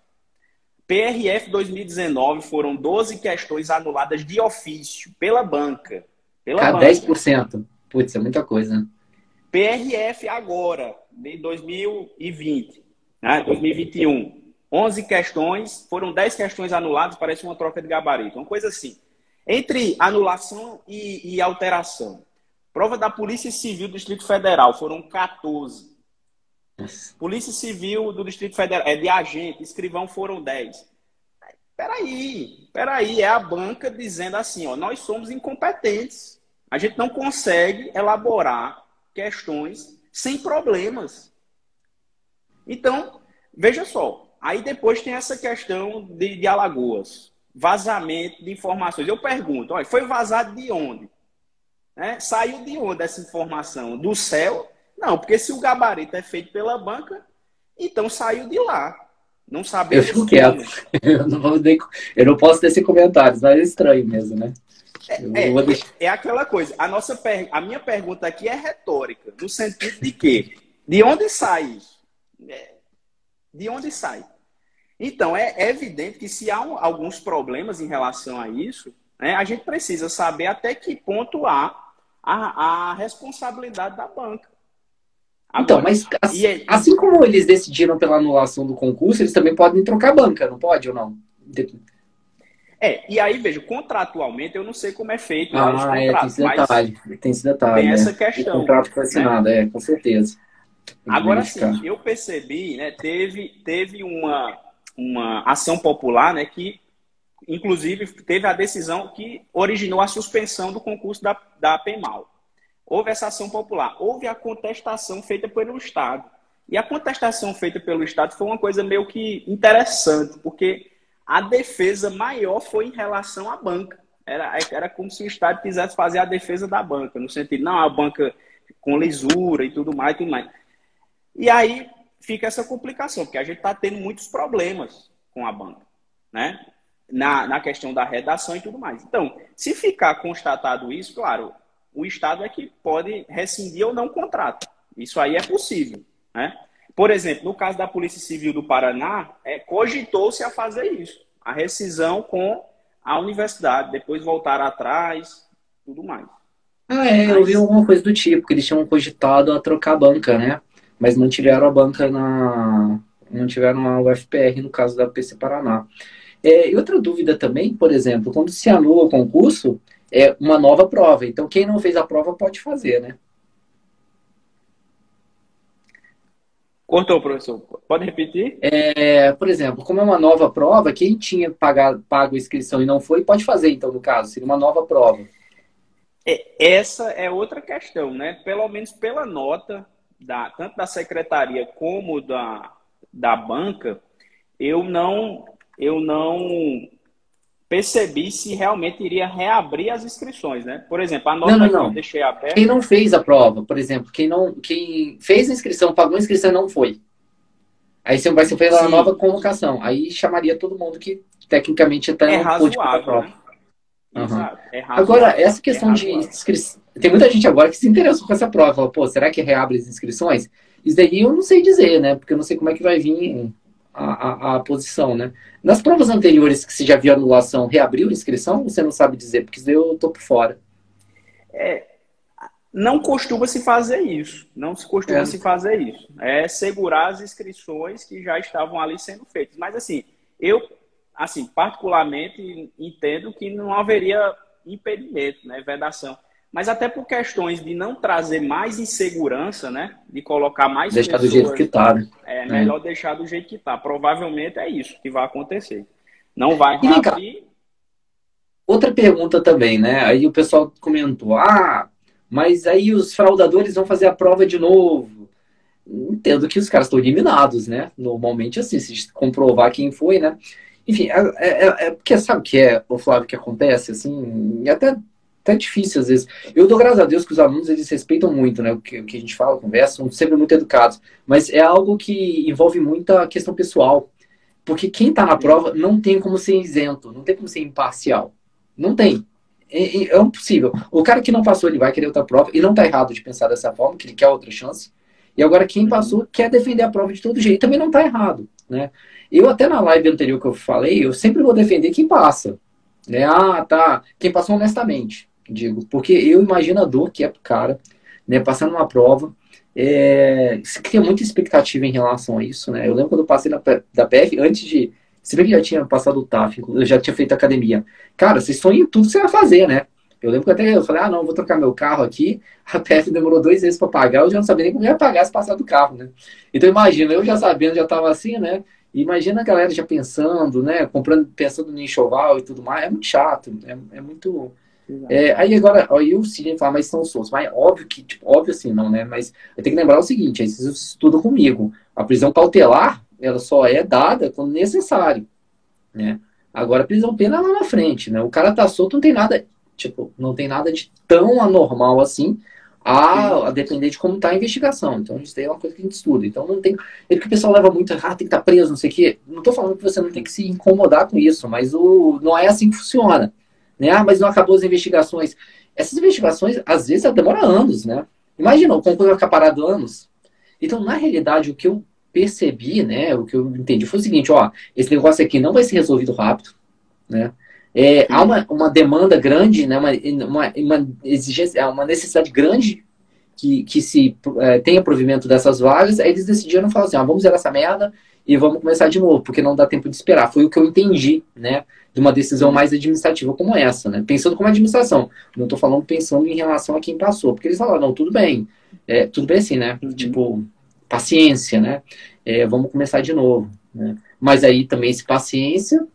PRF 2019 foram 12 questões anuladas de ofício pela banca. Pela Cara, banca. 10%. Putz, é muita coisa, né? PRF agora, de 2020, né, 2021. 11 questões, foram 10 questões anuladas, parece uma troca de gabarito, uma coisa assim. Entre anulação e alteração. Prova da Polícia Civil do Distrito Federal, foram 14. Nossa. Polícia Civil do Distrito Federal, de agente, escrivão foram 10. peraí, é a banca dizendo assim, ó, nós somos incompetentes. A gente não consegue elaborar questões sem problemas. Então, veja só, aí depois tem essa questão de Alagoas, vazamento de informações. Eu pergunto, olha, foi vazado de onde? Né? Saiu de onde essa informação? Do céu? Não, porque se o gabarito é feito pela banca, então saiu de lá. Não Eu sabemos fico quieto. Eu não posso tecer comentários, mas é estranho mesmo, né? Eu vou deixar... É aquela coisa. A minha pergunta aqui é retórica, no sentido de que, de onde sai isso? De onde sai? Então, é evidente que se há alguns problemas em relação a isso, né, a gente precisa saber até que ponto há a responsabilidade da banca. Agora, então, mas assim como eles decidiram pela anulação do concurso, eles também podem trocar a banca, não pode ou não? E aí, veja, contratualmente, eu não sei como é feito lá os contratos, tem esse detalhe, tem essa né? questão. O contrato foi assinado, né? com certeza. Agora sim, eu percebi, né, teve uma ação popular, né, que inclusive teve a decisão que originou a suspensão do concurso da PEMAL. Houve essa ação popular, houve a contestação feita pelo Estado. E a contestação feita pelo Estado foi uma coisa meio que interessante, porque a defesa maior foi em relação à banca. Era como se o Estado quisesse fazer a defesa da banca, no sentido, não, a banca com lisura e tudo mais, tudo mais. E aí fica essa complicação, porque a gente está tendo muitos problemas com a banca, né? Na questão da redação e tudo mais. Então, se ficar constatado isso, claro, o Estado é que pode rescindir ou não o contrato. Isso aí é possível, né? Por exemplo, no caso da Polícia Civil do Paraná, cogitou-se a fazer isso, a rescisão com a universidade, depois voltar atrás, tudo mais. Eu vi alguma coisa do tipo, que eles tinham cogitado a trocar a banca, né? Mas mantiveram a banca mantiveram a UFPR no caso da PC Paraná. E outra dúvida também, por exemplo, quando se anula o concurso, é uma nova prova. Então, quem não fez a prova pode fazer, né? Cortou, professor. Pode repetir? Por exemplo, como é uma nova prova, quem tinha pago a inscrição e não foi, pode fazer, então, no caso, seria uma nova prova. Essa é outra questão, né? Pelo menos pela nota, tanto da secretaria como da banca, eu não percebi se realmente iria reabrir as inscrições, né? Por exemplo, a nota que eu deixei aberta... Quem não fez a prova, por exemplo, quem fez a inscrição, pagou a inscrição e não foi. Aí você vai ser pela nova convocação. Aí chamaria todo mundo que tecnicamente até não pôde fazer a prova. Né? Exato. Agora, essa questão de inscrição... Tem muita gente agora que se interessou com essa prova. Fala, pô, será que reabre as inscrições? Isso daí eu não sei dizer, né? Porque eu não sei como é que vai vir a posição, né? Nas provas anteriores que você já viu anulação, reabriu a inscrição? Você não sabe dizer, porque isso daí eu tô por fora. Não costuma se fazer isso. Não se costuma se fazer isso. É segurar as inscrições que já estavam ali sendo feitas. Mas, assim, eu, particularmente, entendo que não haveria impedimento, né? Vedação. Mas até por questões de não trazer mais insegurança, né? De colocar mais pessoas... Deixar do jeito que está, né? Melhor deixar do jeito que está. Provavelmente é isso que vai acontecer. Não vai reabrir. Outra pergunta também, né? Aí o pessoal comentou, mas aí os fraudadores vão fazer a prova de novo. Entendo que os caras estão eliminados, né? Normalmente, assim, se comprovar quem foi, né? Enfim, porque sabe o que o Flávio, que acontece, assim, até difícil às vezes. Eu dou graças a Deus que os alunos, eles respeitam muito, né, o que a gente fala, conversa, são sempre muito educados, mas é algo que envolve muita questão pessoal, porque quem está na prova não tem como ser isento, não tem como ser imparcial, não tem, é impossível. O cara que não passou, ele vai querer outra prova, e não está errado de pensar dessa forma, que ele quer outra chance, e agora quem passou quer defender a prova de todo jeito, também não está errado, né. Eu até na live anterior que eu falei, eu sempre vou defender quem passa, né, quem passou honestamente, digo, porque eu imagino a dor que é pro cara, né, passando uma prova, se cria muita expectativa em relação a isso, né, eu lembro quando eu passei da PF, antes de, se bem que já tinha passado o TAF, eu já tinha feito academia, cara, vocês sonham em tudo que você vai fazer, né, eu lembro que até eu falei, não, vou trocar meu carro aqui, a PF demorou 2 meses para pagar, eu já não sabia nem como ia pagar se passar do carro, né, então imagina, eu já sabendo, já tava assim, né, Imagina a galera já pensando, né? Comprando, pensando no enxoval e tudo mais. É muito chato. É muito. Aí agora, aí o Sidney fala, mas são soltos. Mas óbvio que, tipo, óbvio assim, não, né? Mas eu tenho que lembrar o seguinte: aí vocês estudam comigo. A prisão cautelar, ela só é dada quando necessário, né? Agora, a prisão pena é lá na frente, né? O cara tá solto, não tem nada, tipo, não tem nada de tão anormal assim, a depender de como tá a investigação. Então, isso daí é uma coisa que a gente estuda. Então, não tem. Ele que o pessoal leva muito, tem que estar preso, não sei o quê. Não tô falando que você não tem que se incomodar com isso, mas não é assim que funciona. Né? Ah, mas não acabou as investigações. Essas investigações, às vezes, ela demora anos, né? Imagina, o concurso vai ficar parado anos. Então, na realidade, o que eu percebi, né, o que eu entendi foi o seguinte, ó, esse negócio aqui não vai ser resolvido rápido, né? Há uma demanda grande, né, uma exigência, uma necessidade grande que se tenha provimento dessas vagas, aí eles decidiram falar assim, ó, vamos zerar essa merda e vamos começar de novo, porque não dá tempo de esperar. Foi o que eu entendi, né, de uma decisão mais administrativa como essa, né, pensando como administração. Não estou falando pensando em relação a quem passou, porque eles falaram, não, tudo bem assim, né, tipo, paciência, né, vamos começar de novo, né. Mas aí também, se paciência,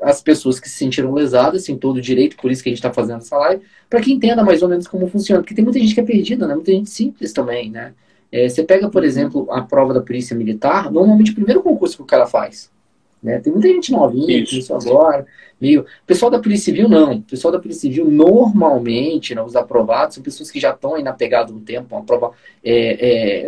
as pessoas que se sentiram lesadas, têm todo o direito, por isso que a gente está fazendo essa live, para que entenda mais ou menos como funciona. Porque tem muita gente que é perdida, né? Muita gente simples também, né? Você pega, por exemplo, a prova da Polícia Militar, normalmente o primeiro concurso que o cara faz. Né? Tem muita gente novinha, isso agora, meio... O pessoal da Polícia Civil, não. O pessoal da Polícia Civil, normalmente, né, os aprovados, são pessoas que já estão aí na pegada um tempo. Uma prova,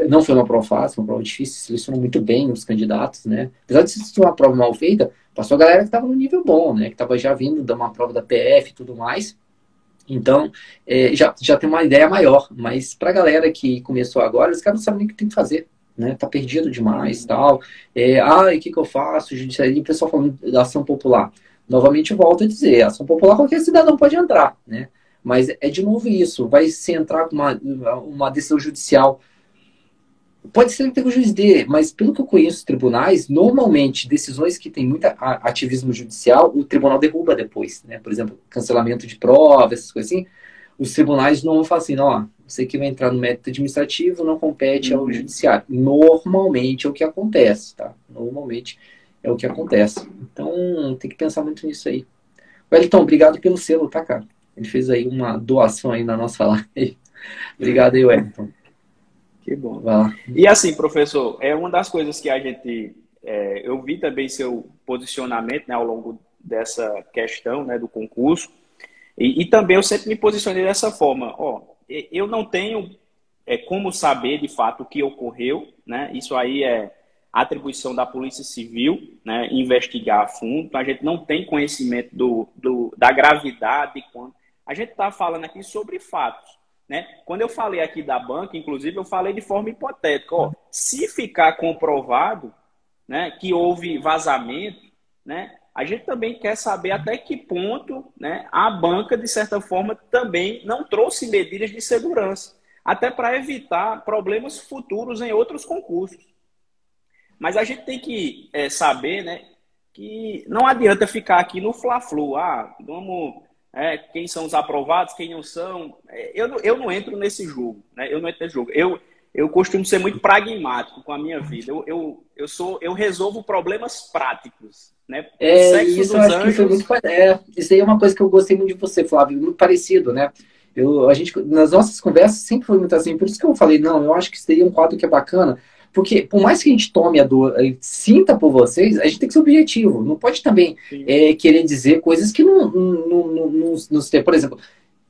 não foi uma prova fácil, uma prova difícil, selecionou muito bem os candidatos, né? Apesar de ser uma prova mal feita, passou a galera que estava no nível bom, né? Que estava já vindo de uma prova da PF e tudo mais. Então, já tem uma ideia maior. Mas para a galera que começou agora, os caras não sabem nem o que tem que fazer. Né? Tá perdido demais, tal. O que eu faço? Judiciário, o pessoal falando da ação popular. Novamente, eu volto a dizer, ação popular qualquer cidadão pode entrar, né? Mas é de novo isso, vai se entrar com uma decisão judicial. Pode ser que o juiz dê, mas pelo que eu conheço os tribunais, normalmente, decisões que tem muito ativismo judicial, o tribunal derruba depois, né? Por exemplo, cancelamento de prova, essas coisas assim. Os tribunais não vão falar assim, ó, você que vai entrar no mérito administrativo não compete ao judiciário. Normalmente é o que acontece, tá? Normalmente é o que acontece. Então, tem que pensar muito nisso aí. Wellington, obrigado pelo selo, tá, cara? Ele fez aí uma doação aí na nossa live. Obrigado aí, Wellington. Que bom. E assim, professor, é uma das coisas que a gente... eu vi também seu posicionamento, né, ao longo dessa questão, né, do concurso. E também eu sempre me posicionei dessa forma. Eu não tenho como saber, de fato, o que ocorreu, né? Isso aí é atribuição da Polícia Civil, né? Investigar a fundo. Então, a gente não tem conhecimento da gravidade. A gente está falando aqui sobre fatos, né? Quando eu falei aqui da banca, inclusive, eu falei de forma hipotética. Se ficar comprovado, né, que houve vazamento, né? A gente também quer saber até que ponto, né, a banca, de certa forma, também não trouxe medidas de segurança, até para evitar problemas futuros em outros concursos. Mas a gente tem que saber, né, que não adianta ficar aqui no fla-flu. Quem são os aprovados, quem não são. Eu não entro nesse jogo. Né, eu não entro nesse jogo. Eu costumo ser muito pragmático com a minha vida. Eu resolvo problemas práticos. Né? Isso eu acho que foi muito... isso aí é uma coisa que eu gostei muito de você, Flávio, muito parecido, né? A gente, nas nossas conversas sempre foi muito assim, por isso que eu falei, não, eu acho que isso aí é um quadro que é bacana, porque por mais que a gente tome a dor, sinta por vocês, a gente tem que ser objetivo, não pode também querer dizer coisas que não tem. Por exemplo,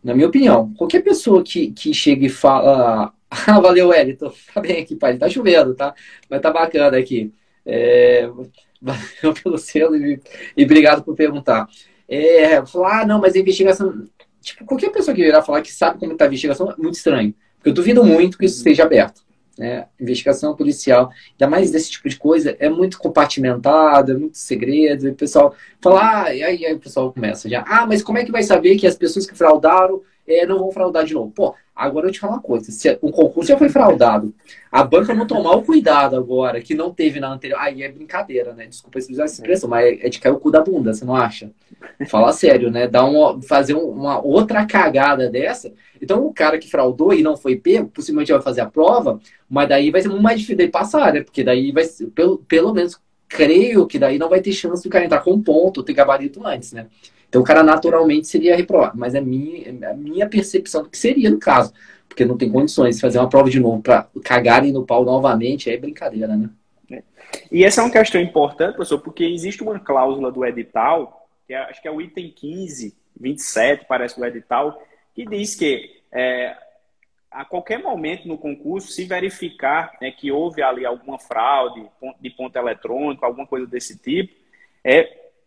na minha opinião, qualquer pessoa que chega e fala, valeu, Wellington, tá bem aqui, pai, tá chovendo, tá? Mas tá bacana aqui. Valeu pelo selo e obrigado por perguntar. Falar, não, mas a investigação... Tipo, qualquer pessoa que virar falar que sabe como está a investigação é muito estranho. Porque eu duvido muito que isso esteja aberto. Né? Investigação policial, ainda mais desse tipo de coisa, é muito compartimentado, é muito segredo. E o pessoal fala, e aí o pessoal começa já. Mas como é que vai saber que as pessoas que fraudaram não vão fraudar de novo? Pô, agora eu te falo uma coisa. Se o concurso já foi fraudado, a banca não tomar o cuidado agora, que não teve na anterior... Aí é brincadeira, né? Desculpa se usar essa expressão, mas é de cair o cu da bunda, você não acha? Fala sério, né? Fazer uma outra cagada dessa. Então o cara que fraudou e não foi pego, possivelmente vai fazer a prova, mas daí vai ser muito mais difícil de passar, né? Porque daí vai ser, pelo menos creio que daí não vai ter chance do cara entrar com ponto, ter gabarito antes, né? Então o cara naturalmente seria reprovado. Mas a minha percepção do que seria no caso. Porque não tem condições de fazer uma prova de novo para cagarem no pau novamente, aí é brincadeira, né? E essa é uma questão importante, professor, porque existe uma cláusula do edital, acho que é o item 15, 27, parece, do edital, que diz que a qualquer momento no concurso, se verificar que houve ali alguma fraude de ponto eletrônico, alguma coisa desse tipo,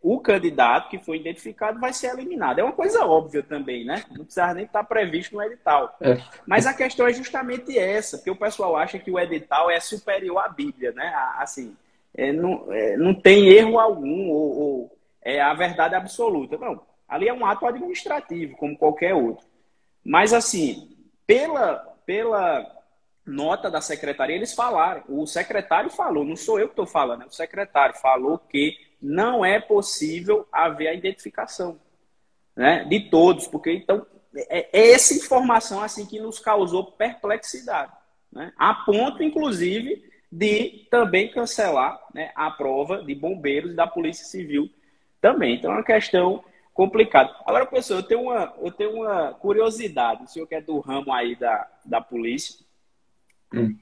o candidato que foi identificado vai ser eliminado. É uma coisa óbvia também, né? Não precisa nem estar previsto no edital. Mas a questão é justamente essa, porque o pessoal acha que o edital é superior à Bíblia, né? Assim, não tem erro algum, ou é a verdade absoluta. Não, ali é um ato administrativo, como qualquer outro. Mas, assim, pela nota da secretaria, eles falaram, o secretário falou, não sou eu que estou falando, o secretário falou que não é possível haver a identificação, né, de todos, porque então é essa informação assim que nos causou perplexidade, né, a ponto, inclusive, de também cancelar, né, a prova de bombeiros e da Polícia Civil também. Então é uma questão complicada. Agora, professor, eu tenho uma curiosidade, o senhor que é do ramo aí da polícia,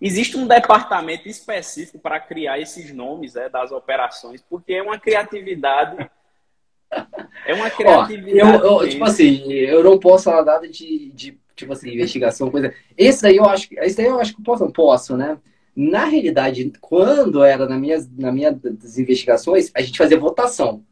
existe um departamento específico para criar esses nomes das operações, porque é uma criatividade. É uma criatividade. Tipo assim, eu não posso falar nada de tipo assim, investigação, coisa. Esse daí eu acho que eu posso, né? Na realidade, quando era na minha das investigações, a gente fazia votação.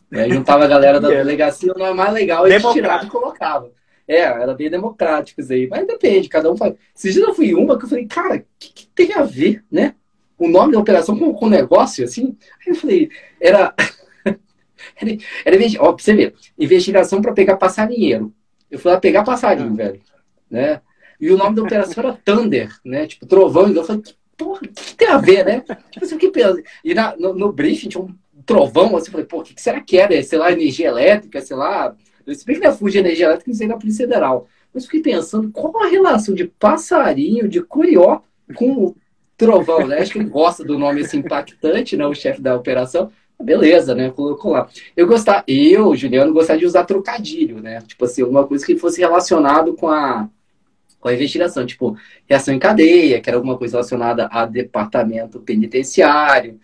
Né? Juntava a galera da delegacia, o nome mais legal, a gente tirava e colocava. Era bem democrático isso aí. Mas depende, cada um faz. Esses dias eu fui uma que eu falei, cara, o que tem a ver, né? O nome da operação com o negócio, assim. Aí eu falei, era ó, pra você ver, investigação para pegar passarinheiro. Eu fui lá pegar passarinho, velho. Né? E o nome da operação era Thunder, né? Tipo, trovão. Eu falei, que porra, o que tem a ver, né? Tipo assim, o que pensa? E no briefing tinha um trovão, assim, eu falei, pô, o que será que era? Sei lá, energia elétrica, sei lá. Eu explico que não é fundo de energia elétrica, não sei da Polícia Federal. Mas fiquei pensando, qual a relação de passarinho, de curió, com o trovão, né? Acho que ele gosta do nome assim, impactante, né? O chefe da operação. Beleza, né? Colocou lá. Juliano, gostava de usar trocadilho, né? Tipo assim, alguma coisa que fosse relacionado com a investigação, tipo, reação em cadeia, que era alguma coisa relacionada a departamento penitenciário,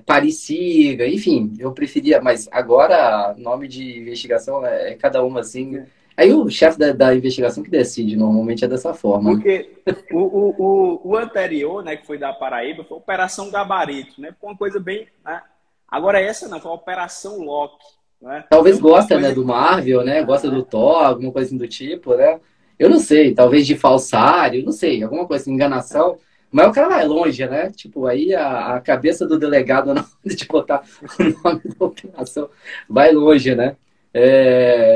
Pariciga, enfim, eu preferia, mas agora nome de investigação é cada uma assim. Aí o chefe da investigação que decide, normalmente é dessa forma. Porque o anterior, né, que foi da Paraíba, foi Operação Gabarito, né? Foi uma coisa bem. Né? Agora essa não, foi a Operação Loki. Né? Talvez gosta, né, do Marvel, né? Gosta do Thor, alguma coisa assim do tipo, né? Eu não sei, talvez de falsário, não sei, alguma coisa assim, enganação. Mas o cara vai longe, né? Tipo, aí a cabeça do delegado, na hora de botar o nome da operação, vai longe, né?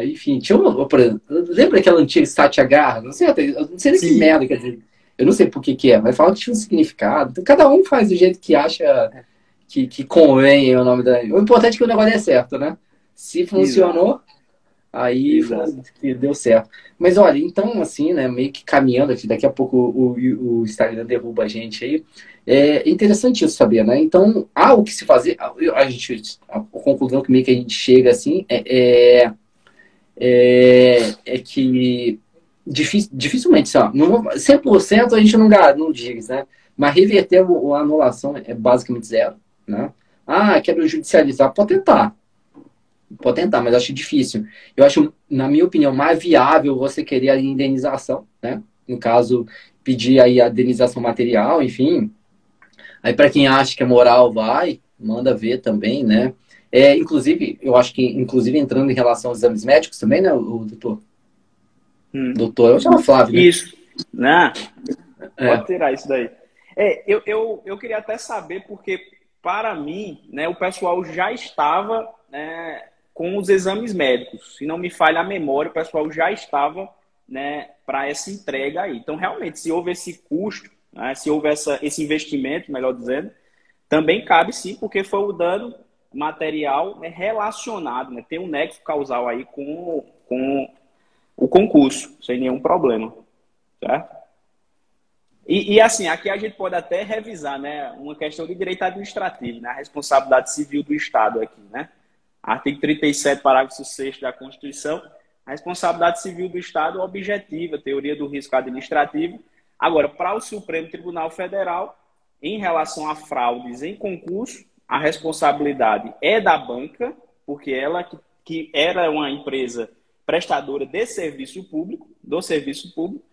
Enfim, tinha uma, por exemplo, lembra aquela antiga Satyagraha? Não sei, eu não sei nem que merda, quer dizer, eu não sei por que é, mas fala que tinha um significado. Então, cada um faz do jeito que acha que convém o nome da. O importante é que o negócio é certo, né? Se funcionou, aí deu certo. Mas olha, então, assim, né, meio que caminhando aqui, daqui a pouco o Instagram derruba a gente aí. É interessante isso saber, né? Então, o que se fazer, a conclusão que meio que a gente chega assim é que dificilmente, 100% a gente não diz, né? Mas reverter a anulação é basicamente zero, né? Quero judicializar, pode tentar, mas acho difícil. Eu acho, na minha opinião, mais viável você querer a indenização, né? No caso, pedir aí a indenização material, enfim. Aí, para quem acha que é moral, manda ver também, né? Inclusive, eu acho que, entrando em relação aos exames médicos também, né, o doutor? Doutor, eu chamo Flávio, né? Isso. Né? Pode tirar isso daí. Eu queria até saber, porque, para mim, né, o pessoal já estava com os exames médicos. Se não me falha a memória, o pessoal já estava, né, para essa entrega aí. Então, realmente, se houve esse custo, né, se houve esse investimento, melhor dizendo, também cabe sim, porque foi o dano material, né, relacionado, né, tem um nexo causal aí com o concurso, sem nenhum problema. Certo? Assim, aqui a gente pode até revisar, né, uma questão de direito administrativo, né, a responsabilidade civil do Estado aqui, né? Artigo 37, parágrafo 6º da Constituição, a responsabilidade civil do Estado objetiva, teoria do risco administrativo. Agora, para o Supremo Tribunal Federal, em relação a fraudes em concurso, a responsabilidade é da banca, porque ela que era uma empresa prestadora de serviço público, do serviço público,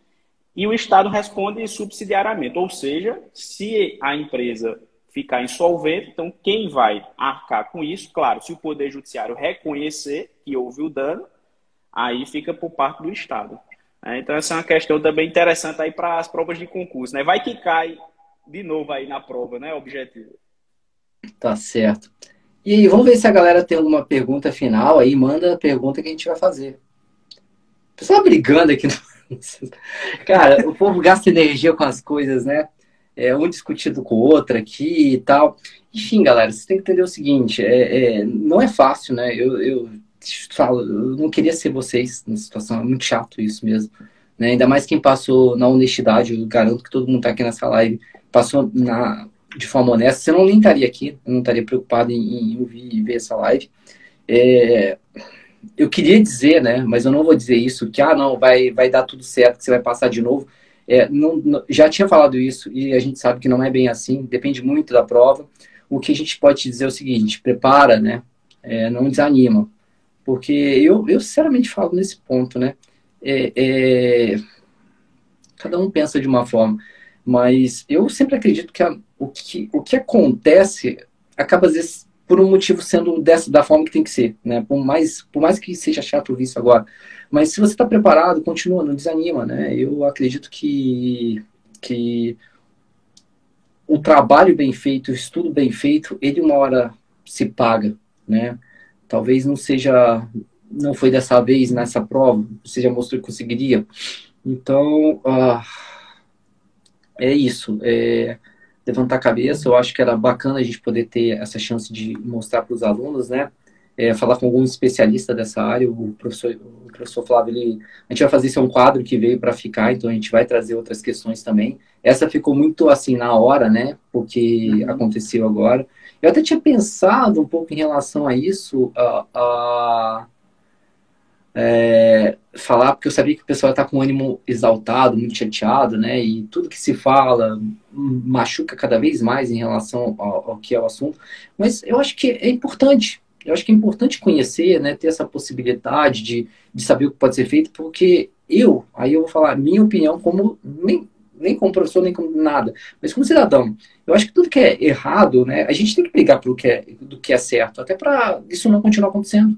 e o Estado responde subsidiariamente. Ou seja, se a empresa ficar insolvente, então quem vai arcar com isso? Claro, se o Poder Judiciário reconhecer que houve o dano, aí fica por parte do Estado. Então, essa é uma questão também interessante aí para as provas de concurso, né? Vai que cai de novo aí na prova, né? Objetivo. Tá certo. E aí, vamos ver se a galera tem alguma pergunta final aí. Manda a pergunta que a gente vai fazer. O pessoal brigando aqui. Cara, o povo gasta energia com as coisas, né? Um discutindo com o outro aqui e tal. Enfim, galera, vocês têm que entender o seguinte: não é fácil, né? Eu falo, eu não queria ser vocês nessa situação, é muito chato isso mesmo. Né? Ainda mais quem passou na honestidade, eu garanto que todo mundo tá aqui nessa live passou de forma honesta, você nem estaria aqui, eu não estaria preocupado em ouvir e ver essa live. Eu queria dizer, né, mas eu não vou dizer isso, que não, vai dar tudo certo, que você vai passar de novo. Já tinha falado isso e a gente sabe que não é bem assim, depende muito da prova. O que a gente pode te dizer é o seguinte: prepara, né, não desanima, porque eu sinceramente falo nesse ponto, né, cada um pensa de uma forma, mas eu sempre acredito que o que acontece acaba, às vezes, por um motivo sendo da forma que tem que ser, né? Por mais que seja chato ouvir isso agora. Mas se você está preparado, continua, não desanima, né? Eu acredito que o trabalho bem feito, o estudo bem feito, ele uma hora se paga, né? Talvez não foi dessa vez nessa prova, você já mostrou que conseguiria. Então, é isso. Levantar a cabeça, eu acho que era bacana a gente poder ter essa chance de mostrar para os alunos, né? Falar com algum especialista dessa área, o professor Flávio, a gente vai fazer um quadro que veio para ficar, então a gente vai trazer outras questões também. Essa ficou muito assim na hora, né? Porque aconteceu agora. Eu até tinha pensado um pouco em relação a isso, falar, porque eu sabia que o pessoal está com o ânimo exaltado, muito chateado, né? E tudo que se fala machuca cada vez mais em relação ao que é o assunto. Mas eu acho que é importante. Eu acho que é importante conhecer, né? Ter essa possibilidade de saber o que pode ser feito, porque aí eu vou falar minha opinião como nem como professor, nem como nada, mas como cidadão. Eu acho que tudo que é errado, né? A gente tem que brigar do que é certo, até para isso não continuar acontecendo.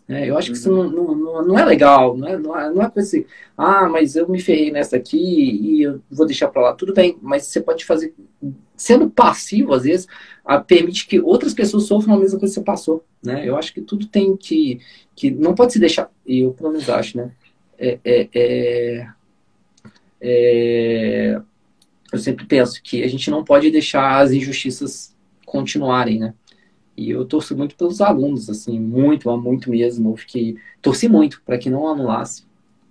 Eu acho que isso não é legal, não é coisa assim, mas eu me ferrei nessa aqui e eu vou deixar para lá. Tudo bem, mas você pode fazer, sendo passivo, às vezes, permite que outras pessoas sofram a mesma coisa que você passou, né? Eu acho que tudo tem que não pode se deixar, e eu pelo menos acho, né? Eu sempre penso que a gente não pode deixar as injustiças continuarem, né? E eu torço muito pelos alunos, assim, muito, muito mesmo. Torci muito para que não anulasse,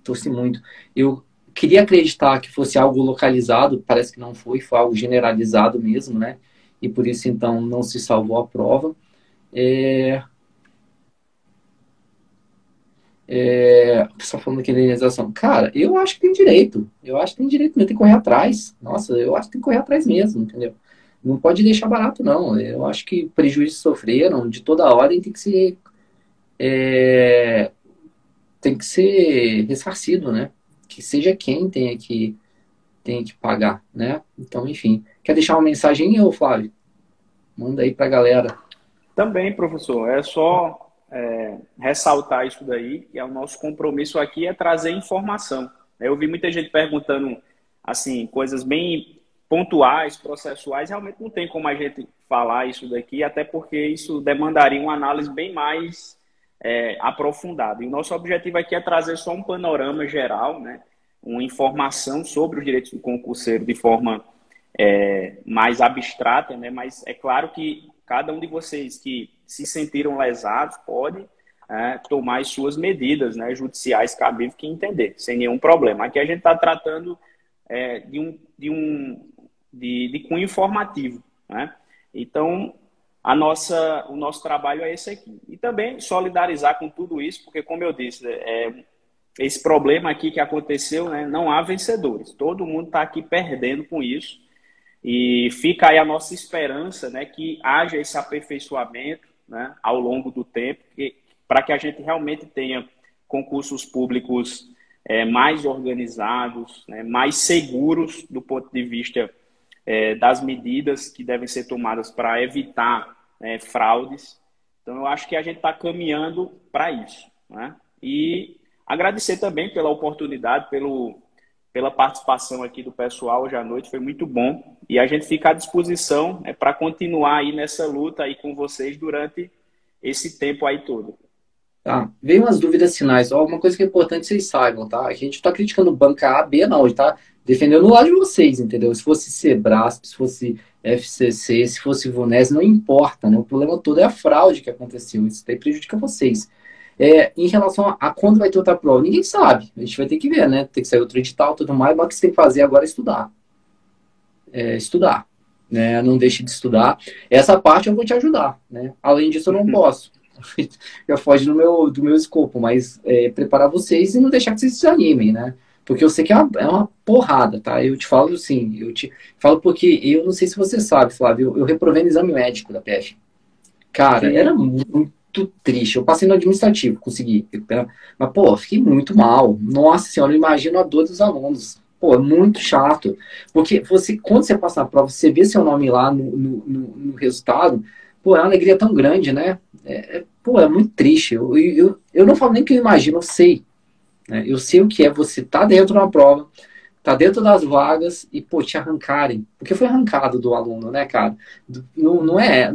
torci muito. Eu queria acreditar que fosse algo localizado, parece que não foi algo generalizado mesmo, né? E por isso, então, não se salvou a prova. O pessoal falando aqui da indenização. Cara, eu acho que tem direito. Eu acho que tem direito mesmo, tem que correr atrás. Nossa, eu acho que tem que correr atrás mesmo, entendeu? Não pode deixar barato, não. Eu acho que prejuízos sofreram de toda a ordem tem que ser ressarcido, né? Que seja quem tenha que pagar, né? Então, enfim. Quer deixar uma mensagem, ô Flávio? Manda aí pra galera. Também, professor, é só ressaltar isso daí, que é o nosso compromisso aqui é trazer informação. Eu vi muita gente perguntando, assim, coisas bem pontuais, processuais, realmente não tem como a gente falar isso daqui, até porque isso demandaria uma análise bem mais aprofundada. E o nosso objetivo aqui é trazer só um panorama geral, né? Uma informação sobre os direitos do concurseiro de forma mais abstrata, né? Mas é claro que cada um de vocês que se sentiram lesados pode tomar as suas medidas, né, judiciais cabíveis que entender, sem nenhum problema. Aqui a gente está tratando de cunho informativo, né? Então, o nosso trabalho é esse aqui. E também solidarizar com tudo isso, porque, como eu disse, esse problema aqui que aconteceu, né, não há vencedores. Todo mundo está aqui perdendo com isso. E fica aí a nossa esperança, né, que haja esse aperfeiçoamento, né, ao longo do tempo, para que a gente realmente tenha concursos públicos mais organizados, né, mais seguros do ponto de vista das medidas que devem ser tomadas para evitar fraudes. Então, eu acho que a gente está caminhando para isso, né? E agradecer também pela oportunidade, pela participação aqui do pessoal hoje à noite, foi muito bom. E a gente fica à disposição para continuar aí nessa luta aí com vocês durante esse tempo aí todo. Tá, veio umas dúvidas finais. Ó, uma coisa que é importante vocês saibam, tá? A gente não tá criticando banca A, B, não. A gente tá defendendo o lado de vocês, entendeu? Se fosse Sebrasp, se fosse FCC, se fosse Vunes, não importa, né? O problema todo é a fraude que aconteceu. Isso daí prejudica vocês. Em relação a quando vai ter outra prova, ninguém sabe. A gente vai ter que ver, né? Tem que sair outro edital, tudo mais. Mas o que você tem que fazer agora é estudar. Estudar, né? Não deixe de estudar. Essa parte eu vou te ajudar, né? Além disso, eu não posso. Já foge do meu escopo, mas preparar vocês e não deixar que vocês se desanimem, né? Porque eu sei que é uma porrada, tá? Eu te falo assim, eu te falo porque eu não sei se você sabe, Flávio, eu reprovei no exame médico da PF. Cara, Sim. era muito triste. Eu passei no administrativo, consegui recuperar. Mas, pô, fiquei muito mal. Nossa senhora, eu imagino a dor dos alunos. Pô, é muito chato. Porque quando você passa na prova, você vê seu nome lá no resultado, pô, é uma alegria tão grande, né? Pô, é muito triste. Eu não falo nem que eu imagino, eu sei. Né? Eu sei o que é você tá dentro de uma prova, tá dentro das vagas e, pô, te arrancarem. Porque foi arrancado do aluno, né, cara? Não é.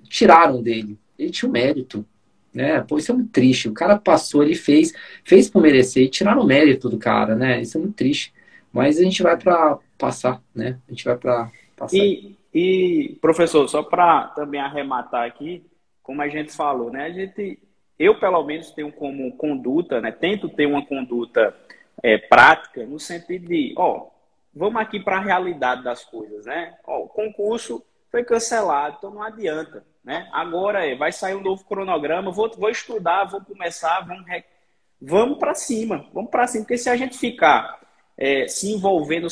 Tiraram dele. Ele tinha um mérito. Né? Pô, isso é muito triste. O cara passou, ele fez por merecer e tiraram o mérito do cara, né? Isso é muito triste. Mas a gente vai para passar, né? A gente vai para passar. E, professor, só para também arrematar aqui, como a gente falou, né? Eu, pelo menos, tenho como conduta, né? Tento ter uma conduta prática no sentido de, vamos aqui para a realidade das coisas, né? O concurso foi cancelado, então não adianta, né? Agora vai sair um novo cronograma, vou estudar, vou começar, vamos para cima, porque se a gente ficar se envolvendo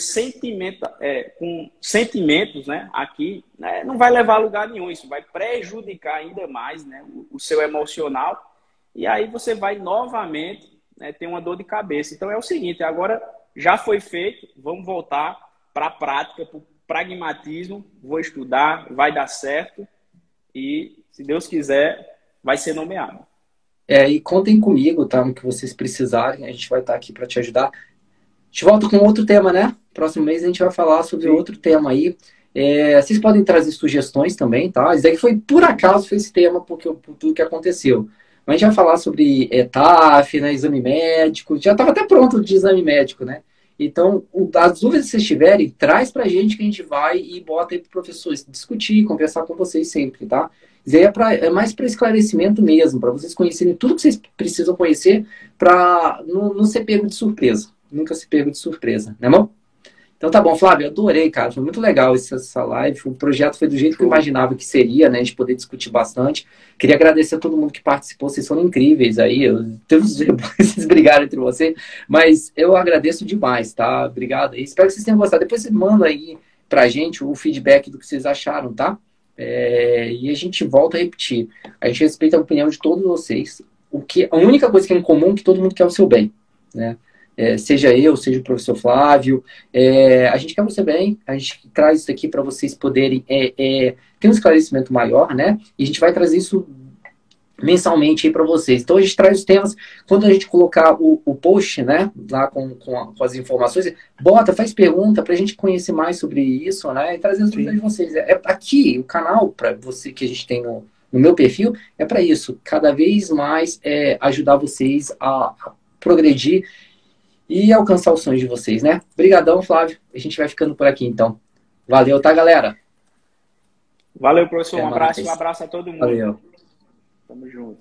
com sentimentos, né, aqui, né, não vai levar a lugar nenhum, isso vai prejudicar ainda mais, né, o seu emocional, e aí você vai novamente, né, ter uma dor de cabeça. Então é o seguinte, agora já foi feito, vamos voltar para a prática, para o pragmatismo, vou estudar, vai dar certo, e se Deus quiser, vai ser nomeado. E contem comigo, tá, no que vocês precisarem, a gente vai estar aqui para te ajudar. A gente volta com outro tema, né? Próximo mês a gente vai falar sobre outro tema aí. Vocês podem trazer sugestões também, tá? Isso daqui foi, por acaso, foi esse tema, por tudo que aconteceu. Mas a gente vai falar sobre TAF, né? Exame médico. Já estava até pronto de exame médico, né? Então, as dúvidas que vocês tiverem, traz pra gente que a gente vai e bota aí pro professor discutir, conversar com vocês sempre, tá? Isso aí é mais para esclarecimento mesmo, para vocês conhecerem tudo que vocês precisam conhecer para não ser pego de surpresa. Nunca se pego de surpresa, né, irmão? Então tá bom, Flávio, eu adorei, cara. Foi muito legal essa live. O projeto foi do jeito que eu imaginava que seria, né? A gente poder discutir bastante. Queria agradecer a todo mundo que participou. Vocês foram incríveis aí. Vocês brigaram entre vocês. Mas eu agradeço demais, tá? Obrigado. E espero que vocês tenham gostado. Depois você manda aí pra gente o feedback do que vocês acharam, tá? E a gente volta a repetir. A gente respeita a opinião de todos vocês. A única coisa que é em comum é que todo mundo quer o seu bem, né? Seja eu, seja o professor Flávio, a gente quer você bem, a gente traz isso aqui para vocês poderem ter um esclarecimento maior, né? E a gente vai trazer isso mensalmente aí para vocês. Então a gente traz os temas, quando a gente colocar o post, né, lá com as informações, faz pergunta para a gente conhecer mais sobre isso, né? E trazer as dúvidas de vocês. Aqui, o canal para você que a gente tem no meu perfil, é para isso, cada vez mais ajudar vocês a progredir e alcançar os sonhos de vocês, né? Obrigadão, Flávio. A gente vai ficando por aqui, então. Valeu, tá, galera? Valeu, professor. Um abraço a todo mundo. Valeu. Tamo junto.